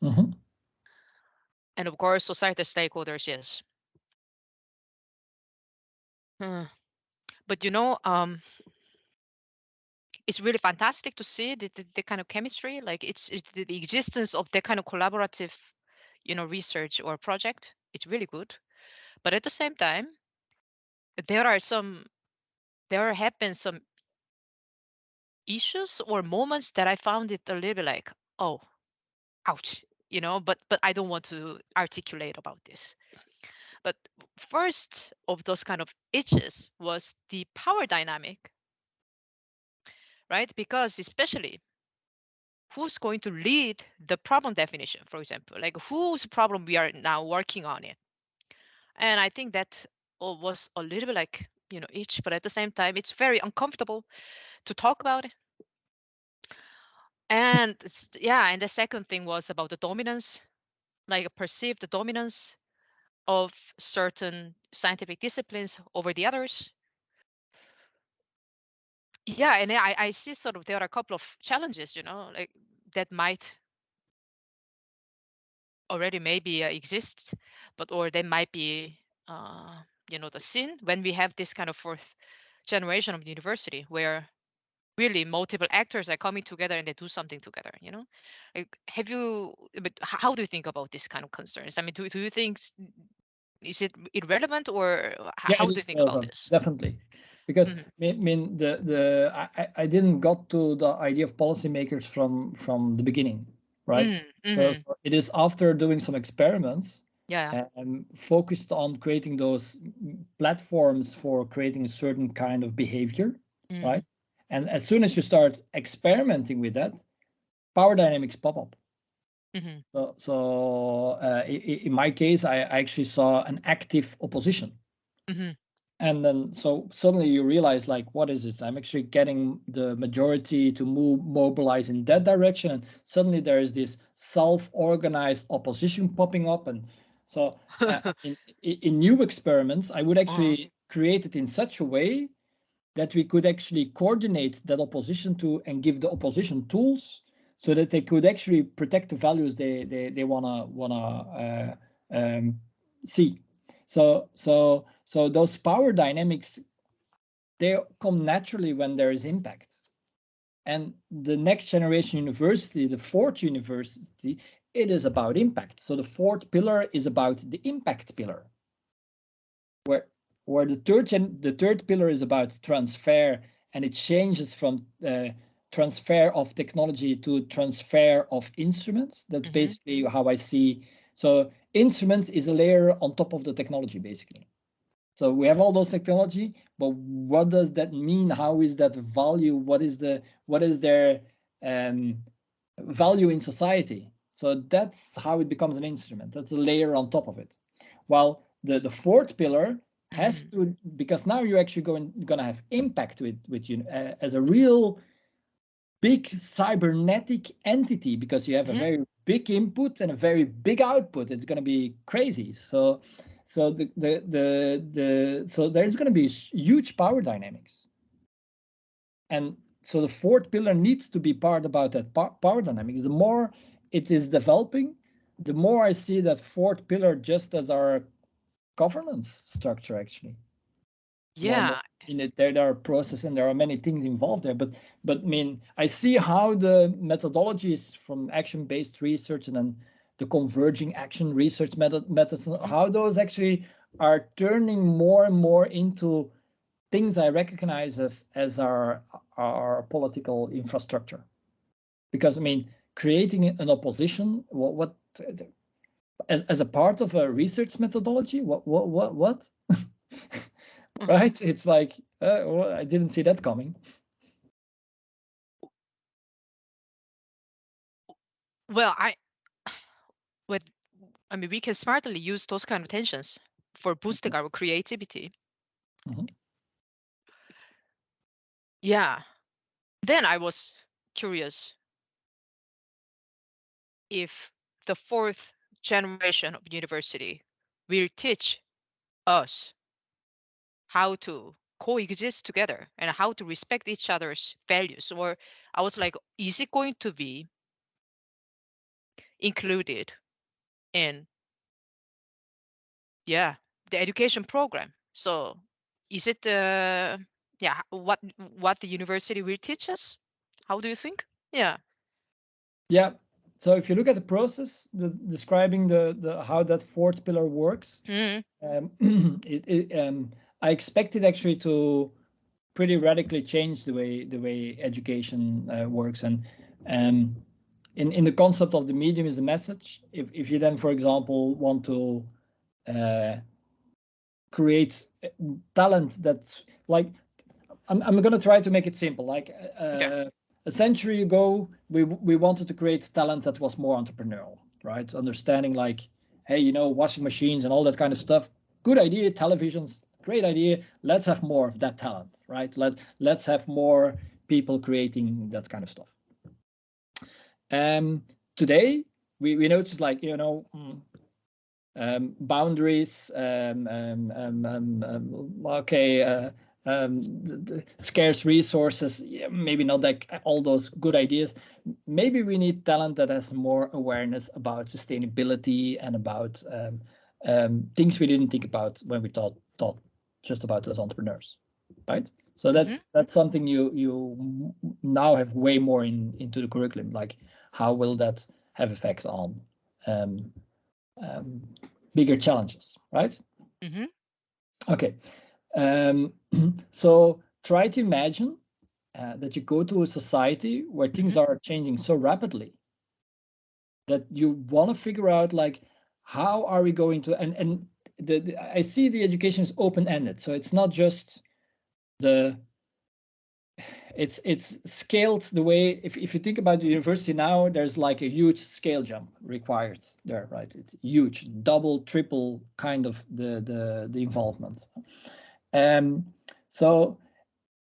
And of course, society stakeholders, yes. But you know, it's really fantastic to see the kind of chemistry, like it's the existence of that kind of collaborative, you know, research or project. It's really good. But at the same time, there have been some issues or moments that I found it a little bit like, oh, ouch, you know, but I don't want to articulate about this. But first of those kind of itches was the power dynamic, right? Because especially who's going to lead the problem definition, for example, like whose problem we are now working on it. And I think that was a little bit like, you know, itch, but at the same time, it's very uncomfortable to talk about it. And yeah, and the second thing was about the dominance, like perceived dominance of certain scientific disciplines over the others. Yeah, and I see sort of there are a couple of challenges, you know, like that might already maybe exist, but or they might be, you know, the sin when we have this kind of fourth generation of university where really multiple actors are coming together and they do something together, you know. Like, but how do you think about this kind of concerns? I mean, do you think is it irrelevant or how do you think about this? Definitely, because I mean I didn't got to the idea of policymakers from the beginning, right? So it is after doing some experiments, focused on creating those platforms for creating a certain kind of behavior, right? And as soon as you start experimenting with that, power dynamics pop up. So in my case, I actually saw an active opposition. And then so suddenly you realize, like, what is this? I'm actually getting the majority to mobilize in that direction. And suddenly there is this self-organized opposition popping up. And so in new experiments, I would actually create it in such a way that we could actually coordinate that opposition to and give the opposition tools so that they could actually protect the values they wanna see. So those power dynamics, they come naturally when there is impact. And the next generation university, the fourth university, it is about impact. So the fourth pillar is about the impact pillar, where the third pillar is about transfer, and it changes from transfer of technology to transfer of instruments. That's basically how I see. So instruments is a layer on top of the technology, basically. So we have all those technology, but what does that mean? How is that value? What is their value in society? So that's how it becomes an instrument. That's a layer on top of it. While the fourth pillar has to, because now you're actually gonna have impact with you as a real big cybernetic entity, because you have a very big input and a very big output. It's gonna be crazy. So there's gonna be huge power dynamics, and so the fourth pillar needs to be part about that power dynamics. The more it is developing, the more I see that fourth pillar just as our governance structure, actually. Yeah. In it, there are processes and there are many things involved there, but I mean, I see how the methodologies from action-based research and then the converging action research methods, how those actually are turning more and more into things I recognize as our political infrastructure. Because I mean, creating an opposition, what as a part of a research methodology, what? Right? It's like, well, I didn't see that coming. Well, I mean, we can smartly use those kind of tensions for boosting our creativity. Yeah. Then I was curious if the fourth generation of university will teach us how to coexist together and how to respect each other's values. Or I was like, is it going to be included in, yeah, the education program? So is it what the university will teach us? How do you think? Yeah. Yeah. So if you look at the process, describing the how that fourth pillar works, I expect it actually to pretty radically change the way education works. And in the concept of the medium is the message. If you then, for example, want to create talent that's like, I'm going to try to make it simple. Like a century ago, we wanted to create talent that was more entrepreneurial, right? Understanding like, hey, washing machines and all that kind of stuff. Good idea. Televisions, great idea. Let's have more of that talent, right? Let's have more people creating that kind of stuff. Today, we notice like, boundaries, scarce resources, maybe not like all those good ideas. Maybe we need talent that has more awareness about sustainability and about things we didn't think about when we thought just about those entrepreneurs, right? So that's something you now have way more into the curriculum. Like, how will that have effect on bigger challenges, right? Okay. So try to imagine that you go to a society where things are changing so rapidly that you want to figure out like, how are we going to, and I see the education is open-ended, so it's not just it's scaled the way, if you think about the university now, there's like a huge scale jump required there, right? It's huge, double, triple kind of the involvement. So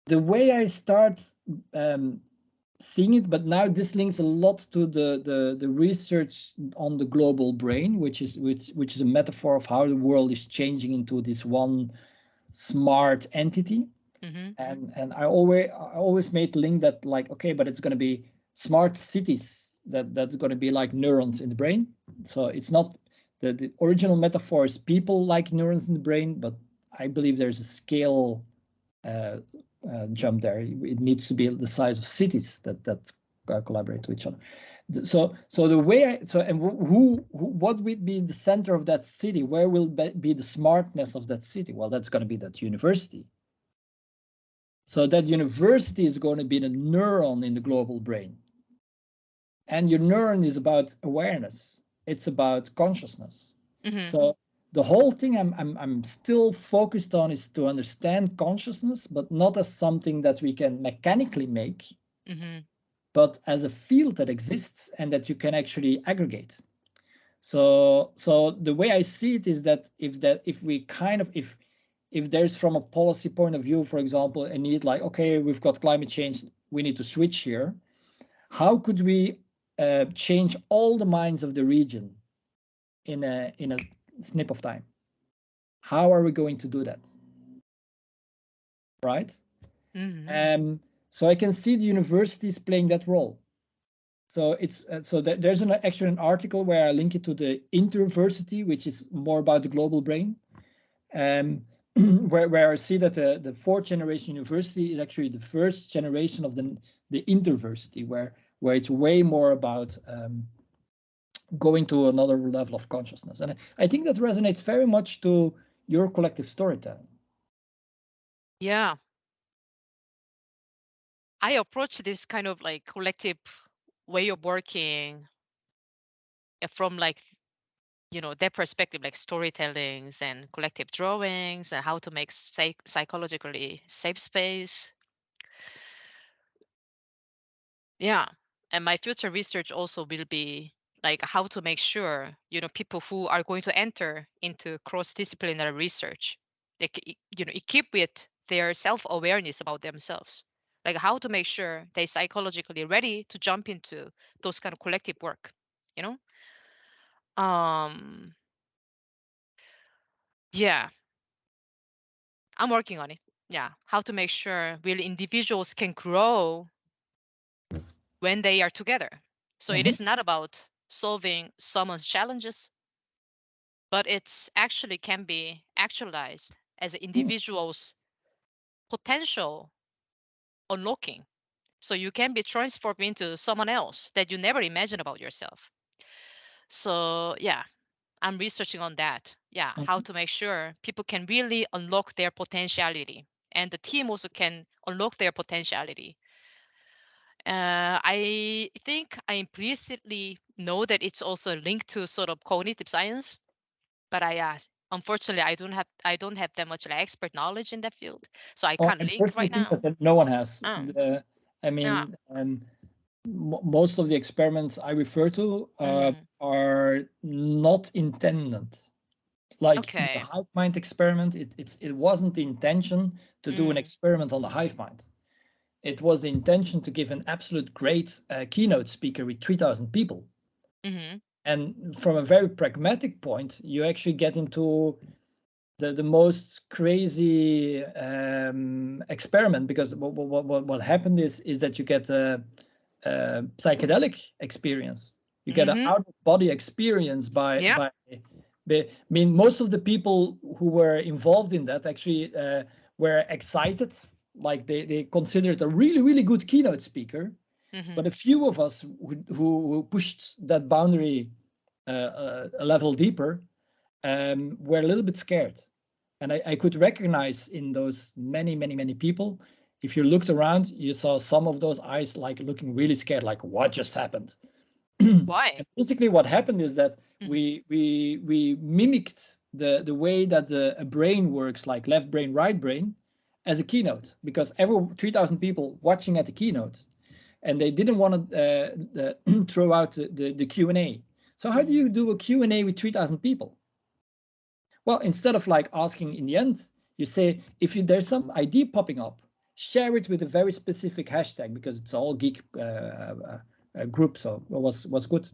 the way I start seeing it, but now this links a lot to the research on the global brain, which is a metaphor of how the world is changing into this one smart entity. And I always made the link that like, okay, but it's going to be smart cities that's going to be like neurons in the brain. So it's not the original metaphor is people like neurons in the brain, but I believe there's a scale jump there. It needs to be the size of cities that collaborate with each other. So the way what would be the center of that city? Where will be the smartness of that city? Well, that's going to be that university. So that university is going to be the neuron in the global brain. And your neuron is about awareness. It's about consciousness. So the whole thing I'm still focused on is to understand consciousness, but not as something that we can mechanically make, but as a field that exists and that you can actually aggregate. So the way I see it is that if there's from a policy point of view, for example, a need like, okay, we've got climate change, we need to switch here. How could we change all the minds of the region in a snip of time? How are we going to do that? Right? So I can see the universities playing that role. So it's there's actually an article where I link it to the interversity, which is more about the global brain. Where I see that the fourth generation university is actually the first generation of the interversity, where it's way more about going to another level of consciousness. And I think that resonates very much to your collective storytelling. Yeah. I approach this kind of like collective way of working from like, their perspective, like storytellings and collective drawings and how to make psychologically safe space. Yeah. And my future research also will be like how to make sure, people who are going to enter into cross-disciplinary research, they, equip with their self-awareness about themselves. Like how to make sure they psychologically ready to jump into those kind of collective work, you know? Um, yeah, I'm working on it. Yeah, how to make sure real individuals can grow when they are together. So it is not about solving someone's challenges, but it's actually can be actualized as an individual's potential unlocking. So you can be transformed into someone else that you never imagined about yourself. So yeah, I'm researching on that. Yeah, how to make sure people can really unlock their potentiality, and the team also can unlock their potentiality. I think I implicitly know that it's also linked to sort of cognitive science, but unfortunately I don't have that much like expert knowledge in that field, so I can't I link personally right think now. that no one has. Oh, I yeah. mean, most of the experiments I refer to are not intended. Like in the Okay. hive mind experiment, it wasn't the intention to do an experiment on the hive mind. It was the intention to give an absolute great keynote speaker with 3,000 people. And from a very pragmatic point, you actually get into the most crazy experiment, because what happened is that you get a psychedelic experience. You get an out of body experience Yeah. I mean, most of the people who were involved in that actually were excited, like they considered a really, really good keynote speaker. But a few of us who pushed that boundary a level deeper were a little bit scared. And I could recognize in those many people, if you looked around, you saw some of those eyes like looking really scared, like what just happened? Why? And basically what happened is that we mimicked the way that a brain works, like left brain, right brain, as a keynote, because every 3,000 people watching at the keynote, and they didn't want to throw out the Q&A. So how do you do a Q&A with 3,000 people? Well, instead of like asking in the end, you say, if there's some idea popping up, share it with a very specific hashtag, because it's all geek group, so it was good.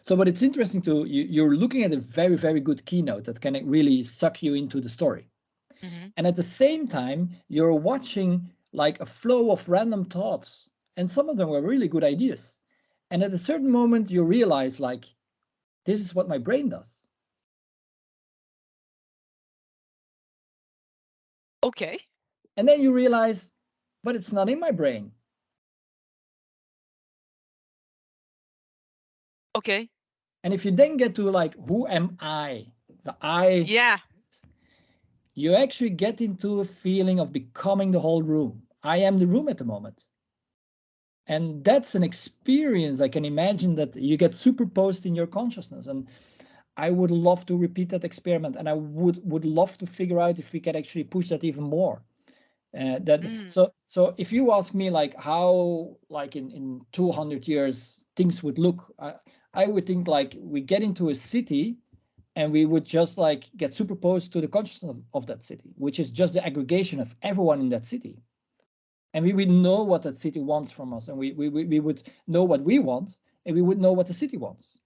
So, but it's interesting you're looking at a very, very good keynote that can really suck you into the story. And at the same time, you're watching like a flow of random thoughts, and some of them were really good ideas. And at a certain moment, you realize like, this is what my brain does. Okay. And then you realize, but it's not in my brain. Okay. And if you then get to like, who am I? The I. Yeah. You actually get into a feeling of becoming the whole room. I am the room at the moment. And that's an experience. I can imagine that you get superposed in your consciousness. And I would love to repeat that experiment. And I would love to figure out if we can actually push that even more. So if you ask me like how like in 200 years things would look, I would think like we get into a city and we would just like get superposed to the consciousness of that city, which is just the aggregation of everyone in that city. And we would know what that city wants from us, and we would know what we want, and we would know what the city wants.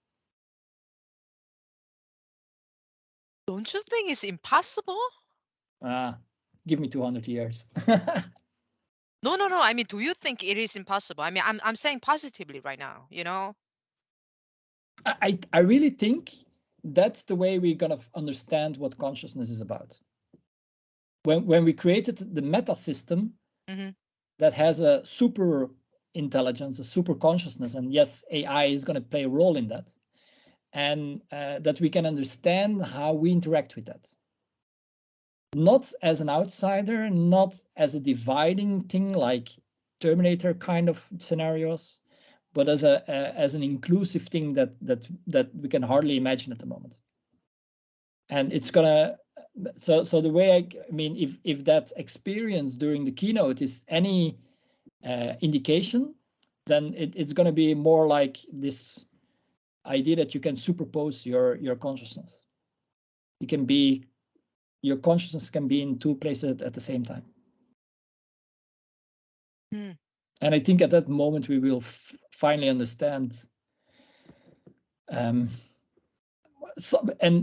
Don't you think it's impossible? Give me 200 years. No, no, no. I mean, do you think it is impossible? I mean, I'm saying positively right now, I really think that's the way we're gonna understand what consciousness is about. When we created the meta system that has a super intelligence, a super consciousness, and yes, AI is going to play a role in that, and that we can understand how we interact with that. Not as an outsider, not as a dividing thing like Terminator kind of scenarios, but as an inclusive thing that we can hardly imagine at the moment. And it's gonna, so the way I mean, if that experience during the keynote is any indication, then it's going to be more like this idea that you can superpose your consciousness. Your consciousness can be in two places at the same time. And I think at that moment we will finally understand. And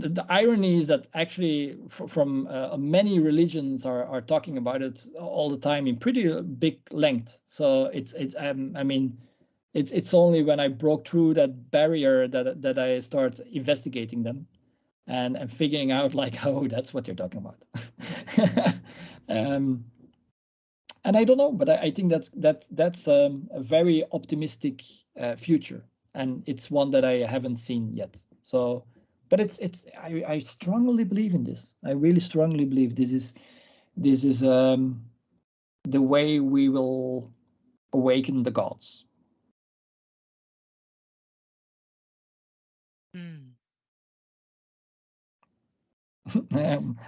the irony is that actually from many religions are talking about it all the time in pretty big length. So I mean, it's only when I broke through that barrier that I start investigating them and figuring out like, oh, that's what you're talking about. And I don't know, but I think that's a very optimistic future, and it's one that I haven't seen yet. So, but I strongly believe in this. I really strongly believe this is the way we will awaken the gods.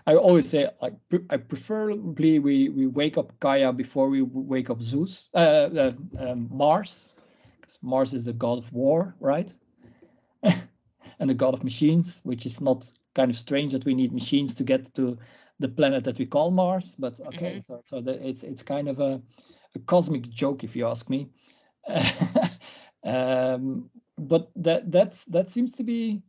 I always say, like, I preferably we wake up Gaia before we wake up Zeus, Mars, because Mars is the god of war, right? And the god of machines, which is not kind of strange that we need machines to get to the planet that we call Mars. But okay, so it's kind of a cosmic joke, if you ask me. But that seems to be.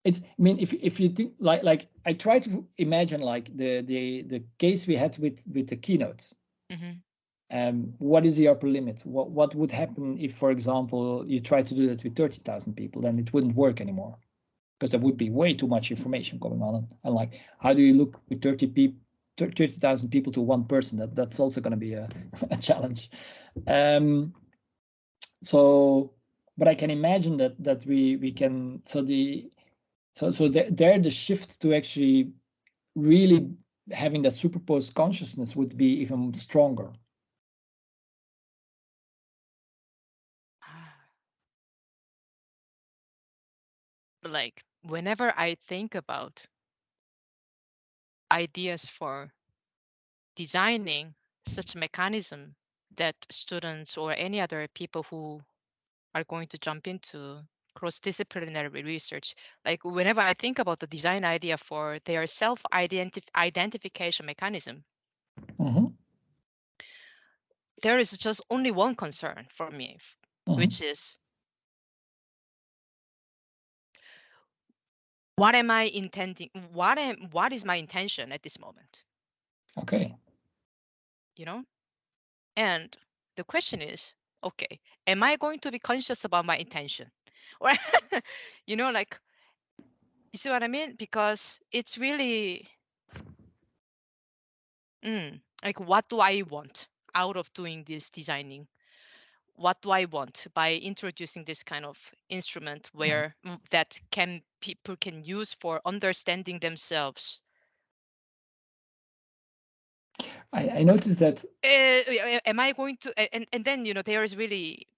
I mean, if you think like I try to imagine like the case we had with the keynote. What is the upper limit? What would happen if, for example, you try to do that with 30,000 people? Then it wouldn't work anymore, because there would be way too much information going on. And like, how do you look with 30,000 people to one person? That's also going to be a challenge. So, but I can imagine that we can. So the shift to actually really having that superposed consciousness would be even stronger. Like, whenever I think about ideas for designing such a mechanism that students or any other people who are going to jump into cross-disciplinary research, like whenever I think about the design idea for their self-identification mechanism, there is just only one concern for me, which is, what am I intending? What is my intention at this moment? Okay. You know? And the question is, okay, am I going to be conscious about my intention? Or, you know, like, you see what I mean? Because it's really, like, what do I want out of doing this designing? What do I want by introducing this kind of instrument where that people can use for understanding themselves? I noticed that. Am I going to, and then, you know, there is really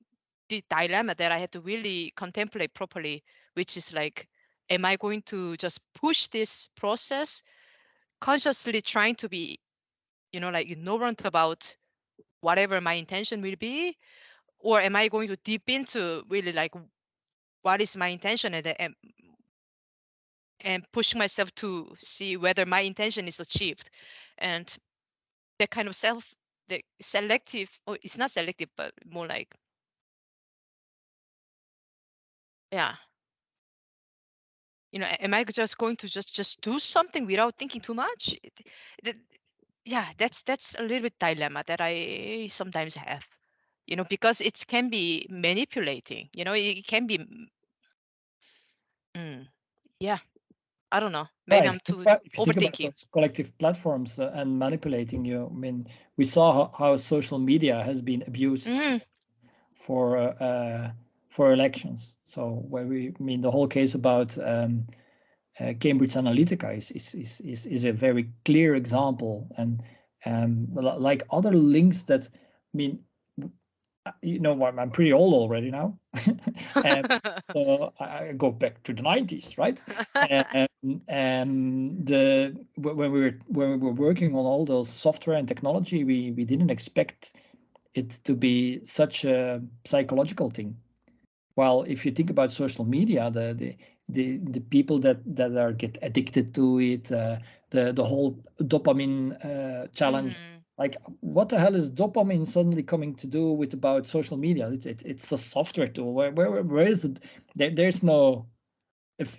the dilemma that I had to really contemplate properly, which is like, am I going to just push this process consciously trying to be, you know, like ignorant about whatever my intention will be? Or am I going to deep into really like, what is my intention, and push myself to see whether my intention is achieved? And that kind of the selective, or it's not selective, but more like, yeah, you know, am I just going to just do something without thinking too much? Yeah, that's a little bit dilemma that I sometimes have, you know, because it can be manipulating, you know, it can be, yeah, I don't know, maybe I'm too If you think about overthinking. those collective platforms and manipulating you, I mean, we saw how social media has been abused for elections. So I mean, the whole case about Cambridge Analytica is a very clear example, and like other links that, I mean, I'm pretty old already now. And so I go back to the 90s, right? And when we were working on all those software and technology, we didn't expect it to be such a psychological thing. Well, if you think about social media, the people that are get addicted to it, the whole dopamine challenge. Like, what the hell is dopamine suddenly coming to do with about social media? It's a software tool. Where is it? There's no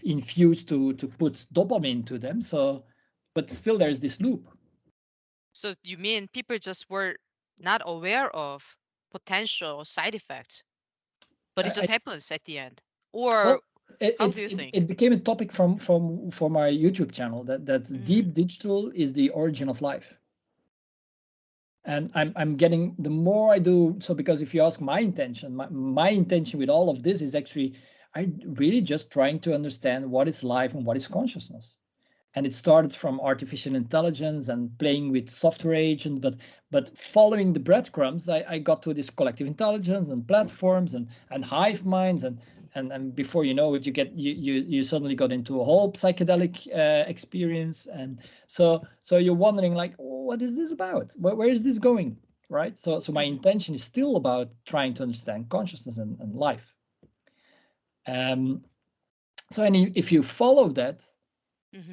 infused to put dopamine to them. So, but still there's this loop. So you mean people just were not aware of potential side effects, but it just happens at the end? Or Well, how do you think? it became a topic for my YouTube channel that deep digital is the origin of life. And I'm getting, the more I do so, because if you ask my intention, my intention with all of this is actually I really just trying to understand what is life and what is consciousness. And it started from artificial intelligence and playing with software agents, but following the breadcrumbs, I got to this collective intelligence and platforms and hive minds, and before you know it, you suddenly got into a whole psychedelic experience, and so you're wondering, like, what is this about? Where is this going, right? So my intention is still about trying to understand consciousness and life. So if you follow that,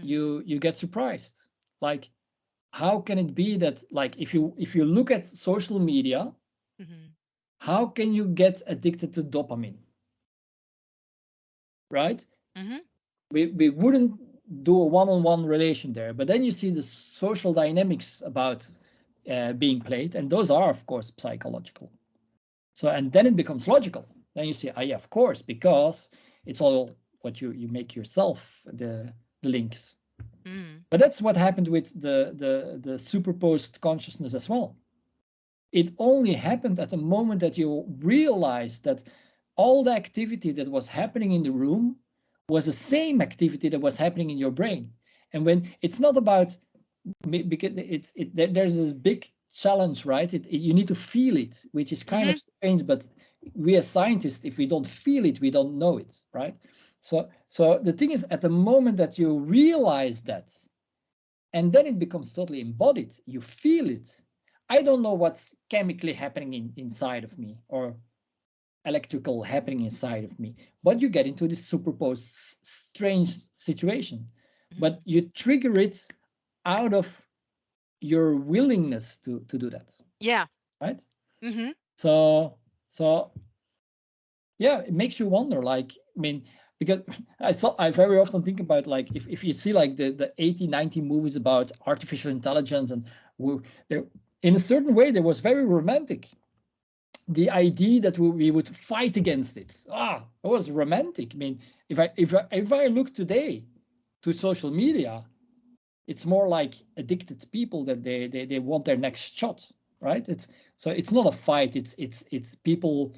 you get surprised. Like, how can it be that, like, if you look at social media, how can you get addicted to dopamine, right? We wouldn't do a one-on-one relation there, but then you see the social dynamics about being played, and those are of course psychological. So, and then it becomes logical. Then you say, yeah, of course, because it's all what you make yourself, the links. But that's what happened with the superposed consciousness as well. It only happened at the moment that you realized that all the activity that was happening in the room was the same activity that was happening in your brain. And when it's not about, because there's this big challenge, right? You need to feel it, which is kind of strange, but we as scientists, if we don't feel it, we don't know it, right? So the thing is, at the moment that you realize that, and then it becomes totally embodied, you feel it. I don't know what's chemically happening inside of me or electrical happening inside of me, but you get into this superposed strange situation. But you trigger it out of your willingness to do that. Yeah. Right? So yeah, it makes you wonder, like, I mean, because I very often think about, like, if you see like the 80, 90 movies about artificial intelligence, and there, in a certain way, there was very romantic. The idea that we would fight against it. It was romantic. I mean, if I look today to social media, it's more like addicted people that they want their next shot, right? It's not a fight. It's people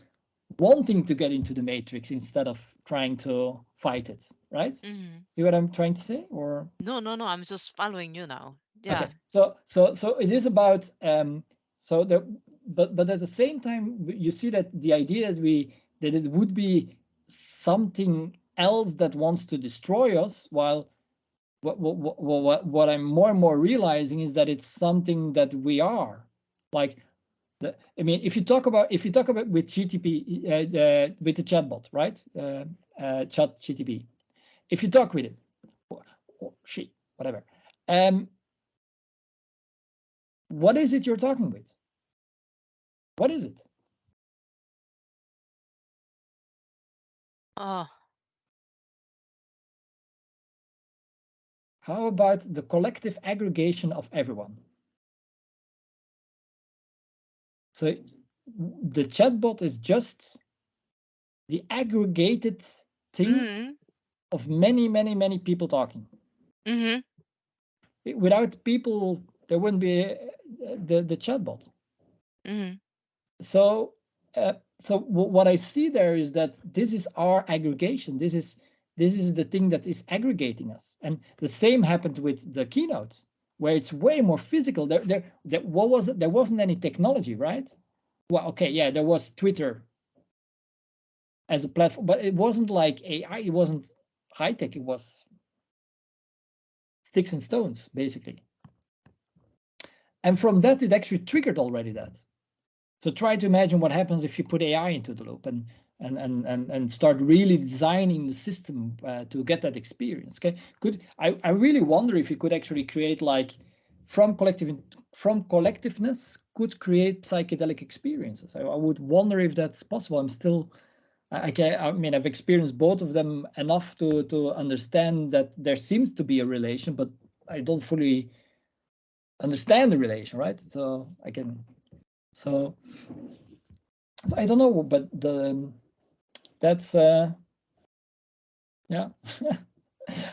wanting to get into the matrix instead of trying to fight it, right? See what I'm trying to say? Or no, I'm just following you now. Yeah. Okay. So it is about but at the same time, you see that the idea that it would be something else that wants to destroy us, while what I'm more and more realizing is that it's something that we are. Like, I mean, if you talk about with GTP, with the chatbot, right? Chat GTP. If you talk with it, she, whatever. What is it you're talking with? What is it? Oh. How about the collective aggregation of everyone? So the chatbot is just the aggregated thing of many, many, many people talking. Without people, there wouldn't be the chatbot. So what I see there is that this is our aggregation. This is the thing that is aggregating us. And the same happened with the keynote, where it's way more physical. There wasn't any technology, right? Well, okay, yeah, there was Twitter as a platform, but it wasn't like AI. It wasn't high tech. It was sticks and stones, basically. And from that, it actually triggered already that. So try to imagine what happens if you put AI into the loop and start really designing the system to get that experience. Okay, I really wonder if you could actually create like from collectiveness could create psychedelic experiences. I would wonder if that's possible. I mean, I've experienced both of them enough to understand that there seems to be a relation, but I don't fully understand the relation, right? So I can, so I don't know, but that's yeah.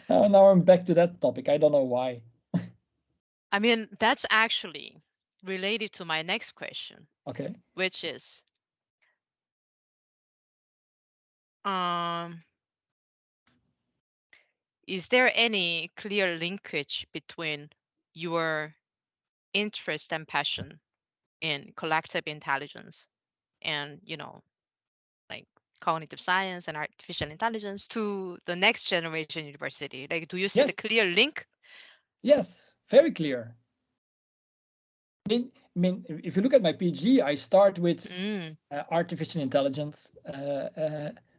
Now I'm back to that topic. I don't know why. I mean, that's actually related to my next question, Okay. which um, is there any clear linkage between your interest and passion in collective intelligence and, like cognitive science and artificial intelligence to the next generation university? Like, do you see the Yes. clear link? Yes. Very clear. I mean, if you look at my PG, I start with artificial intelligence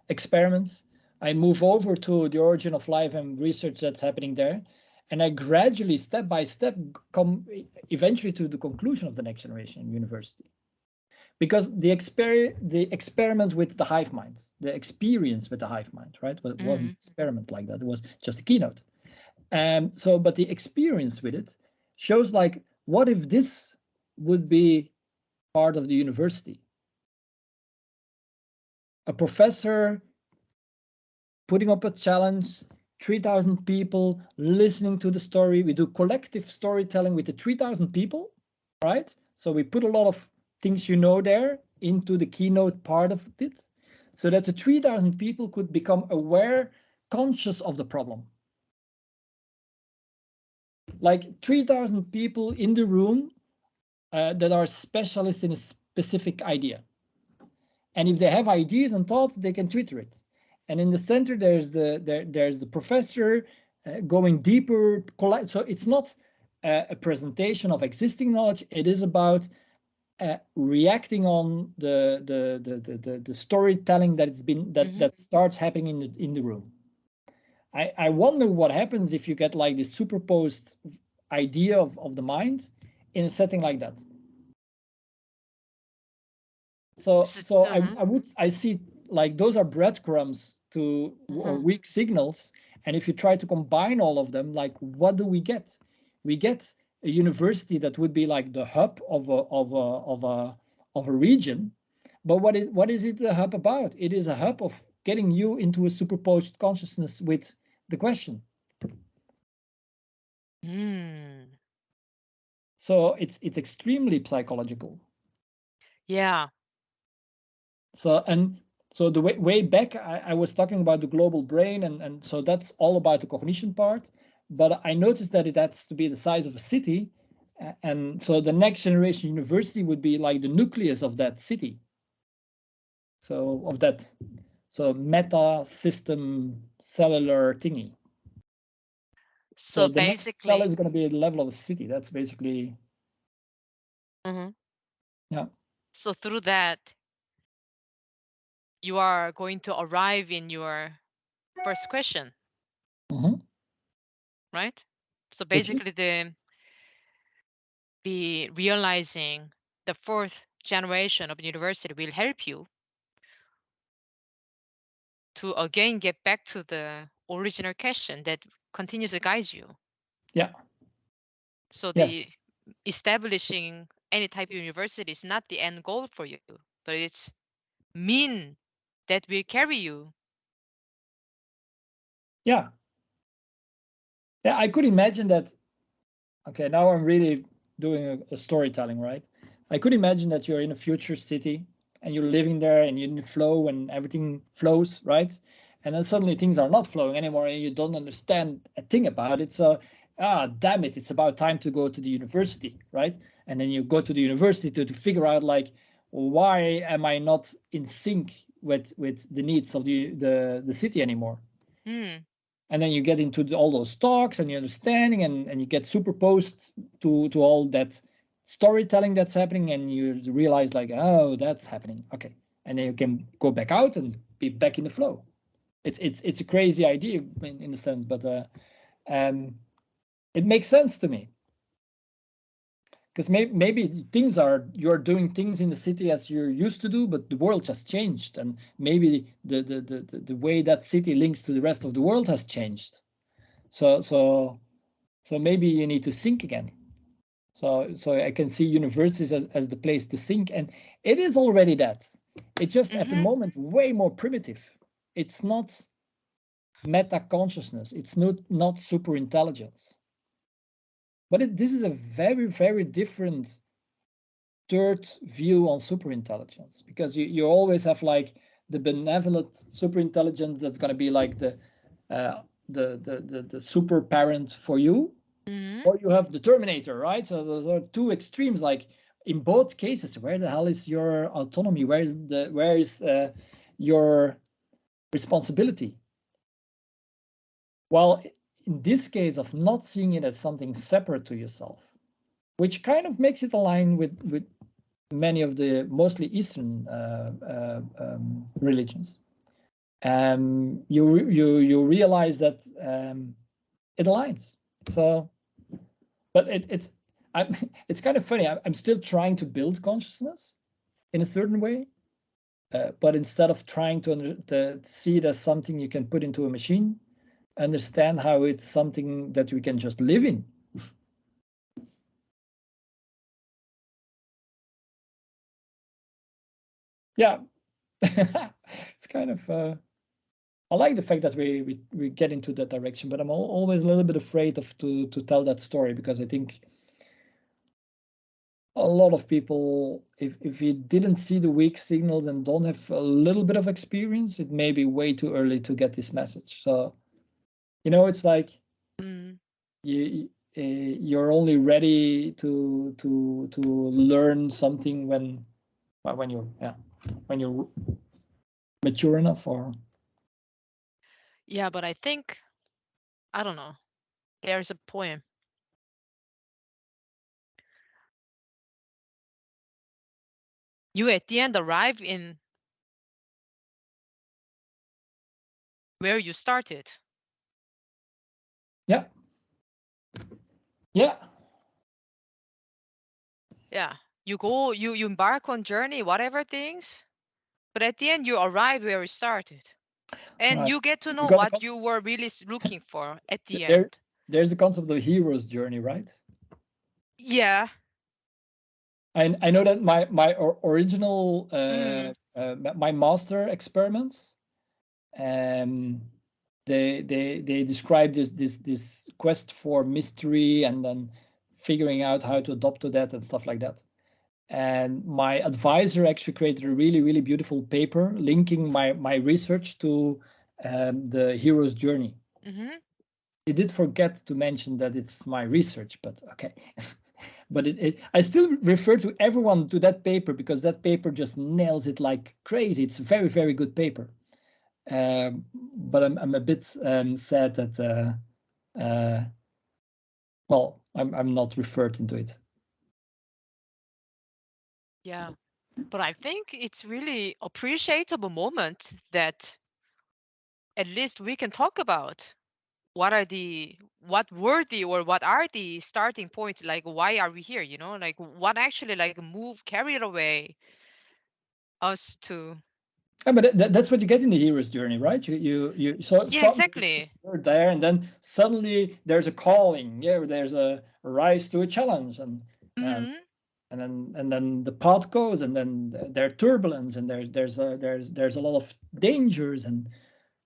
experiments. I move over to the origin of life and research that's happening there. And I gradually, step by step, come eventually to the conclusion of the next generation university. Because the experiment with the hive mind, the experience with the hive mind, right? Well, it wasn't an experiment like that. It was just a keynote. But the experience with it shows like, what if this would be part of the university? A professor putting up a challenge, 3,000 people listening to the story. We do collective storytelling with the 3,000 people, right? So we put a lot of things there into the keynote part of it, so that the 3,000 people could become aware, conscious of the problem. Like 3,000 people in the room that are specialists in a specific idea. And if they have ideas and thoughts, they can Twitter it. And in the center, there's the professor going deeper. So it's not a presentation of existing knowledge. It is about reacting on the storytelling that starts happening in the room. I wonder what happens if you get like this superposed idea of the mind in a setting like that. So I see like those are breadcrumbs to or weak signals, and if you try to combine all of them, like what do we get? We get a university that would be like the hub of a region, but what is it a hub about? It is a hub of getting you into a superposed consciousness with the question. So it's extremely psychological. Yeah. So the way back, I was talking about the global brain, and so that's all about the cognition part. But I noticed that it has to be the size of a city, and so the next generation university would be like the nucleus of that city. So meta system cellular thingy. So the next cell is going to be at the level of a city. That's basically. Yeah. So through that, you are going to arrive in your first question, right? So basically, the realizing the fourth generation of university will help you to again get back to the original question that continues to guide you. Yeah. So the establishing any type of university is not the end goal for you, but it's mean that will carry you. Yeah. Yeah, I could imagine that. Okay, now I'm really doing a storytelling, right? I could imagine that you're in a future city and you're living there and you're in the flow and everything flows, right? And then suddenly things are not flowing anymore and you don't understand a thing about it. So, damn it, it's about time to go to the university, right? And then you go to the university to figure out like, why am I not in sync with the needs of the city anymore? And then you get into all those talks and you're understanding, and you get superposed to all that storytelling that's happening, and you realize like, oh, that's happening. Okay. And then you can go back out and be back in the flow. It's a crazy idea in a sense, but it makes sense to me. Because maybe you're doing things in the city as you're used to do, but the world just changed, and maybe the way that city links to the rest of the world has changed. So maybe you need to sync again. So I can see universities as the place to sync, and it is already that. It's just at the moment way more primitive. It's not meta consciousness. It's not super intelligence. But this is a very, very different third view on superintelligence, because you always have like the benevolent superintelligence that's going to be like the super parent for you, or you have the Terminator, right? So those are two extremes. Like in both cases, where the hell is your autonomy? Where is your responsibility? Well, in this case of not seeing it as something separate to yourself, which kind of makes it align with many of the mostly Eastern religions, you realize that it aligns. So, but it's kind of funny. I'm still trying to build consciousness in a certain way, but instead of trying to see it as something you can put into a machine, understand how it's something that we can just live in. Yeah, it's kind of. I like the fact that we get into that direction, but I'm always a little bit afraid to tell that story, because I think a lot of people, if you didn't see the weak signals and don't have a little bit of experience, it may be way too early to get this message. So, it's like you're only ready to learn something when you're mature enough, or. Yeah, but I think, I don't know, there's a poem. You at the end arrive in where you started. Yeah. Yeah. Yeah. You embark on journey, whatever things, but at the end you arrive where you started. And Right. you get to know You got the what you concept. were really looking for at the end. There's a concept of hero's journey, right? Yeah. I know that my original my master experiments, they describe this quest for mystery, and then figuring out how to adopt to that and stuff like that. And my advisor actually created a really, really beautiful paper linking my research to the hero's journey. He did forget to mention that it's my research, but okay. But I still refer to everyone to that paper, because that paper just nails it like crazy. It's a very, very good paper. But I'm a bit sad that well, I'm not referred into it. Yeah. But I think it's really appreciable moment that at least we can talk about what are the starting points, like why are we here, like what actually like carried away us to. But that's what you get in the hero's journey, right? You so Yeah, exactly. you're there, and then suddenly there's a calling. Yeah, there's a rise to a challenge, and then the path goes, and then there's turbulence, and there's a lot of dangers, and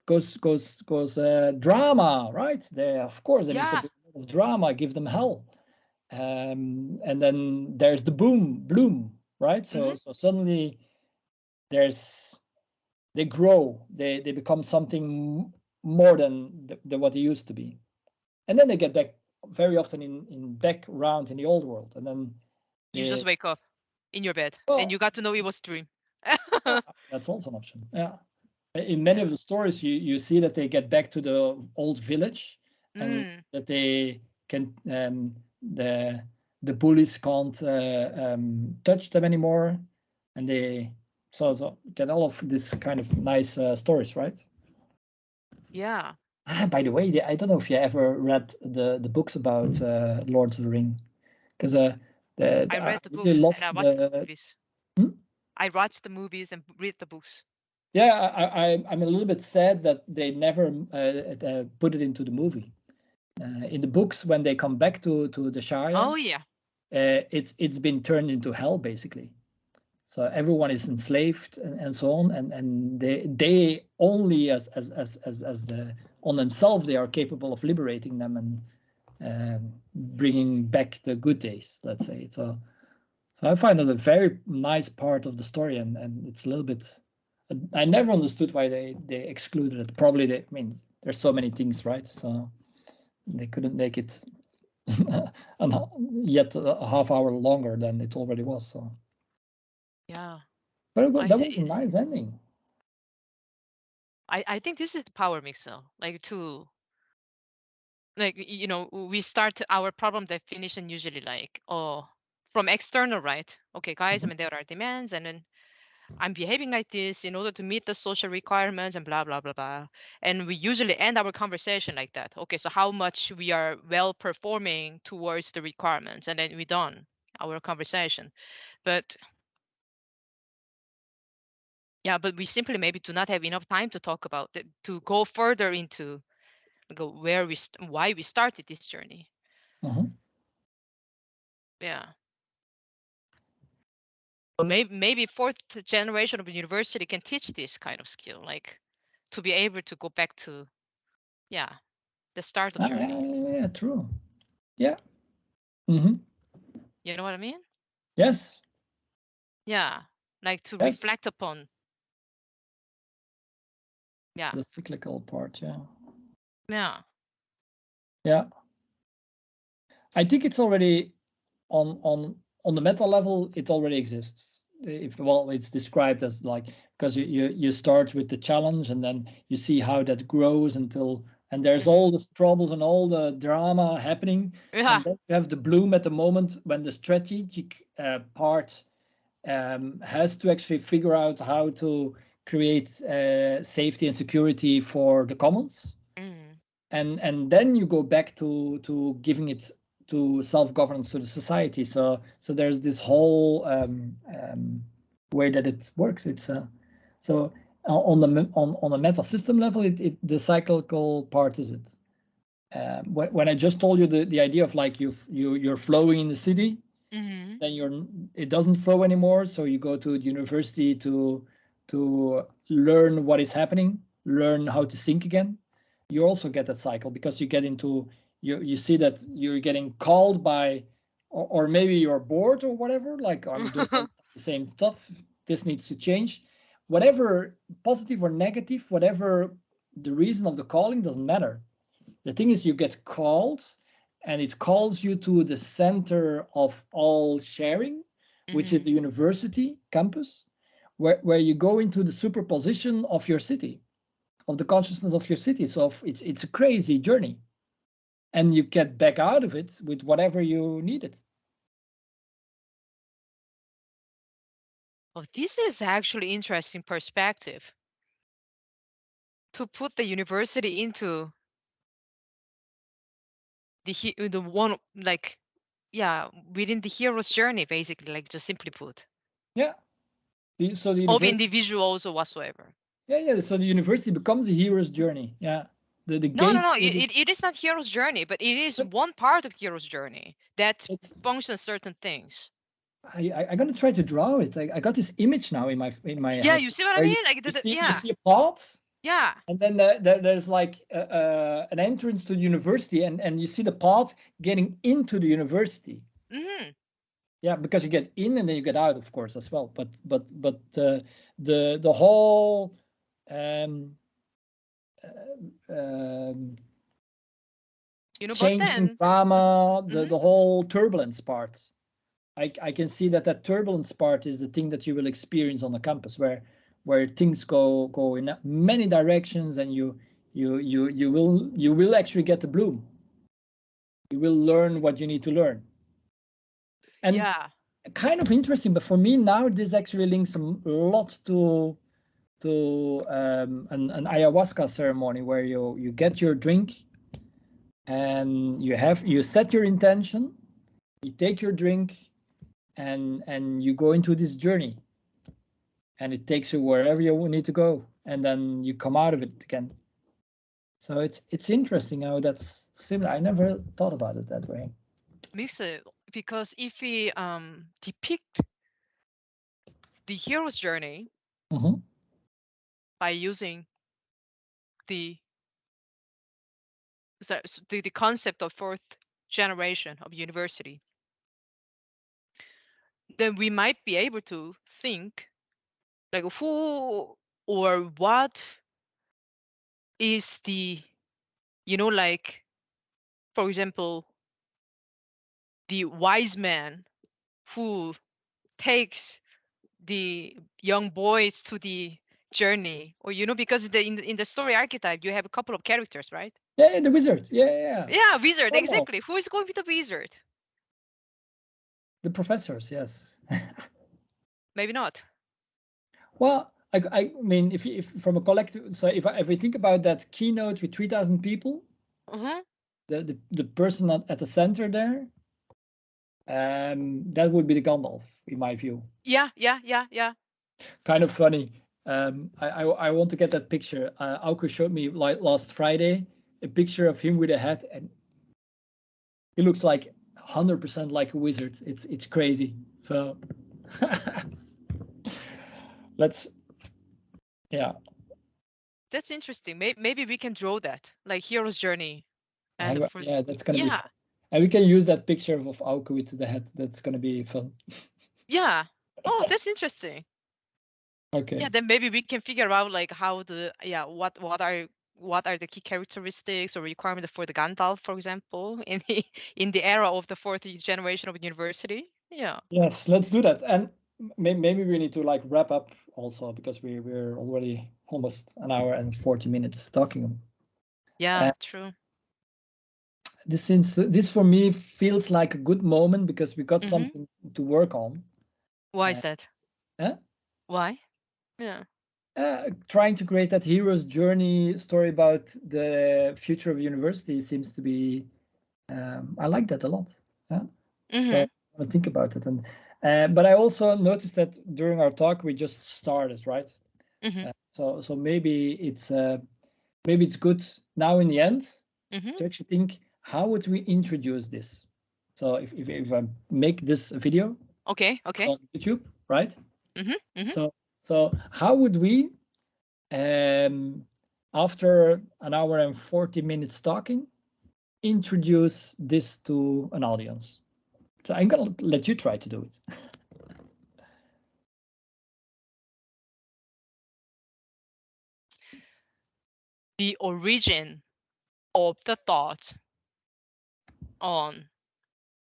goes drama, right? There, of course, they need a bit of drama. Give them hell, and then there's the bloom, right? So suddenly they grow, they become something more than what they used to be, and then they get back very often in background in the old world, and then You just wake up. in your bed, and you got to know it was dream. That's also an option. Yeah. In many of the stories, you see that they get back to the old village, and that they can the bullies can't touch them anymore, and they so get all of this kind of nice stories, right? Yeah. By the way, I don't know if you ever read the books about Lord of the Ring, because I read the books really love and I watched the movies. Hmm? I watched the movies and read the books. Yeah, I'm a little bit sad that they never put it into the movie. In the books, when they come back to the Shire, oh yeah, it's been turned into hell basically. So everyone is enslaved and so on, and they only as the on themselves they are capable of liberating them and bringing back the good days. Let's say so. So I find it a very nice part of the story, and it's a little bit. I never understood why they excluded it. Probably I mean, there's so many things, right? So they couldn't make it yet a half hour longer than it already was. So yeah. but that was a nice ending. I think this is the power mixer, like we start our problem definition usually like from external, right? Okay, guys, I mean there are demands, and then I'm behaving like this in order to meet the social requirements and blah blah blah blah. And we usually end our conversation like that. Okay, so how much we are well performing towards the requirements, and then we done our conversation. But yeah, but we simply maybe do not have enough time to talk about it, to go further into why we started this journey. Yeah. But maybe fourth generation of university can teach this kind of skill, like to be able to go back to the start of journey. Yeah, true. Yeah. You know what I mean? Yes. Yeah, like to Yes. reflect upon. Yeah. The cyclical part. Yeah. Yeah. Yeah. I think it's already on the meta level. It already exists. It's described as like, because you start with the challenge and then you see how that grows and there's all the troubles and all the drama happening, and then you have the bloom at the moment when the strategic part has to actually figure out how to create safety and security for the commons. And then you go back to giving it to self-governance to the society. So there's this whole way that it works. It's so on the meta system level, the cyclical part is it. When I just told you the idea of like you're flowing in the city, then it doesn't flow anymore. So you go to the university to learn what is happening, learn how to think again. You also get that cycle because you get into you see that you're getting called by or maybe you're bored or whatever, like I'm doing the same stuff, this needs to change. Whatever, positive or negative, whatever the reason of the calling, doesn't matter. The thing is you get called and it calls you to the center of all sharing, which is the university campus, where you go into the superposition of your city, of the consciousness of your city. So it's a crazy journey, and you get back out of it with whatever you needed. Oh, this is actually interesting perspective. To put the university into the one, like, within the hero's journey, basically, like just simply put. Yeah. So the Of university, individuals or whatsoever. yeah. So the university becomes a hero's journey. Yeah. The No. gates. It is not hero's journey, but it is one part of hero's journey that functions certain things. I'm gonna try to draw it. I got this image now in my head. Yeah, you see what I mean? Like You see a path. Yeah. And then there's like an entrance to the university, and you see the path getting into the university. Yeah, because you get in and then you get out, of course, as well. But the whole changing drama, the whole turbulence part. I can see that turbulence part is the thing that you will experience on the campus, where things go in many directions, and you will actually get the bloom. You will learn what you need to learn. And yeah, kind of interesting, but for me now this actually links a lot to an ayahuasca ceremony where you get your drink and you set your intention, you take your drink, and you go into this journey, and it takes you wherever you need to go, and then you come out of it again. So it's interesting how that's similar. I never thought about it that way. makes it, because if we depict the hero's journey by using the the concept of fourth generation of university, then we might be able to think like who or what is the, like, for example, the wise man who takes the young boys to the journey, or because in the story archetype you have a couple of characters, right? Yeah, the wizard. Yeah. Yeah, wizard, Normal. exactly. Who is going to be the wizard? The professors, yes. Maybe not. Well, I mean, if from a collective, so if we think about that keynote with 3,000 people, the person at the center there, that would be the Gandalf, in my view. Yeah. Kind of funny. I want to get that picture. Auke showed me last Friday a picture of him with a hat, and he looks like 100% like a wizard. It's crazy. So yeah. That's interesting. Maybe we can draw that, like hero's journey. And yeah, that's gonna be fun. And we can use that picture of Auke with the hat. That's gonna be fun. Yeah. Oh, that's interesting. Okay. Yeah, then maybe we can figure out like how what are the key characteristics or requirements for the Gandalf, for example, in the era of the fourth generation of university. Yeah. Yes, let's do that. And maybe we need to like wrap up also, because we're already almost an hour and 40 minutes talking. Yeah, true. This for me feels like a good moment, because we got something to work on. Why is that? Why? Yeah. Trying to create that hero's journey story about the future of university seems to be, I like that a lot. So I think about it. And but I also noticed that during our talk we just started, right? So maybe it's good now in the end to actually think, how would we introduce this? So if I make this video on YouTube, right? So how would we, after an hour and 40 minutes talking, introduce this to an audience? So I'm gonna let you try to do it. The origin of the thought on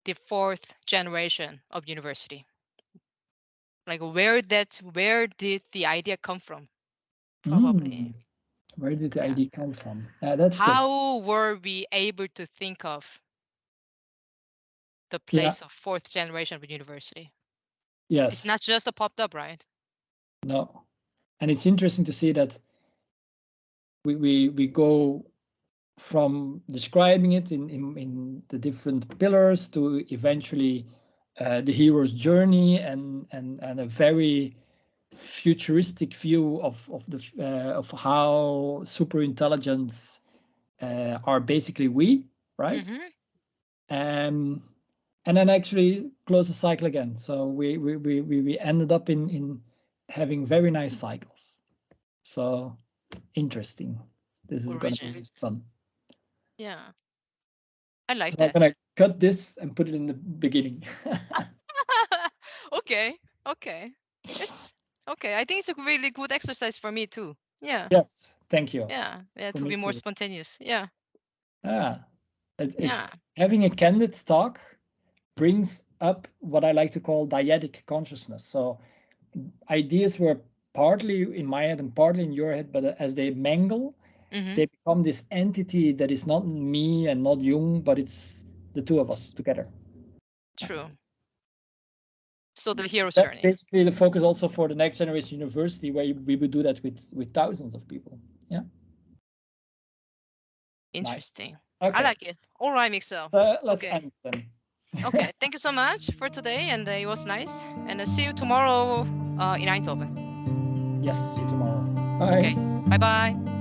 the fourth generation of university. Like where did the idea come from? Probably. Where did the idea come from? That's how good. Were we able to think of the place of fourth generation of university? Yes. It's not just a popped up, right? No. And it's interesting to see that we go from describing it in the different pillars to eventually the hero's journey and a very futuristic view of how super intelligence are basically we, right? And then actually close the cycle again. So we ended up in having very nice cycles. So interesting. This is going to be fun. Yeah. I like that. I'm going to cut this and put it in the beginning. Okay. It's okay. I think it's a really good exercise for me too. Yeah. Yes. Thank you. Yeah. To be more spontaneous. Yeah. It's having a candid talk brings up what I like to call dyadic consciousness. So ideas were partly in my head and partly in your head, but as they mingle, they become this entity that is not me and not Jung, but it's the two of us together. True. So the hero's journey. Basically the focus also for the next generation university, where we would do that with thousands of people. Yeah. Interesting. Nice. Okay. I like it. All right, Mixel. Let's end then. Okay, thank you so much for today, and it was nice. And see you tomorrow in Eindhoven. Yes, see you tomorrow. Bye. Okay, bye-bye.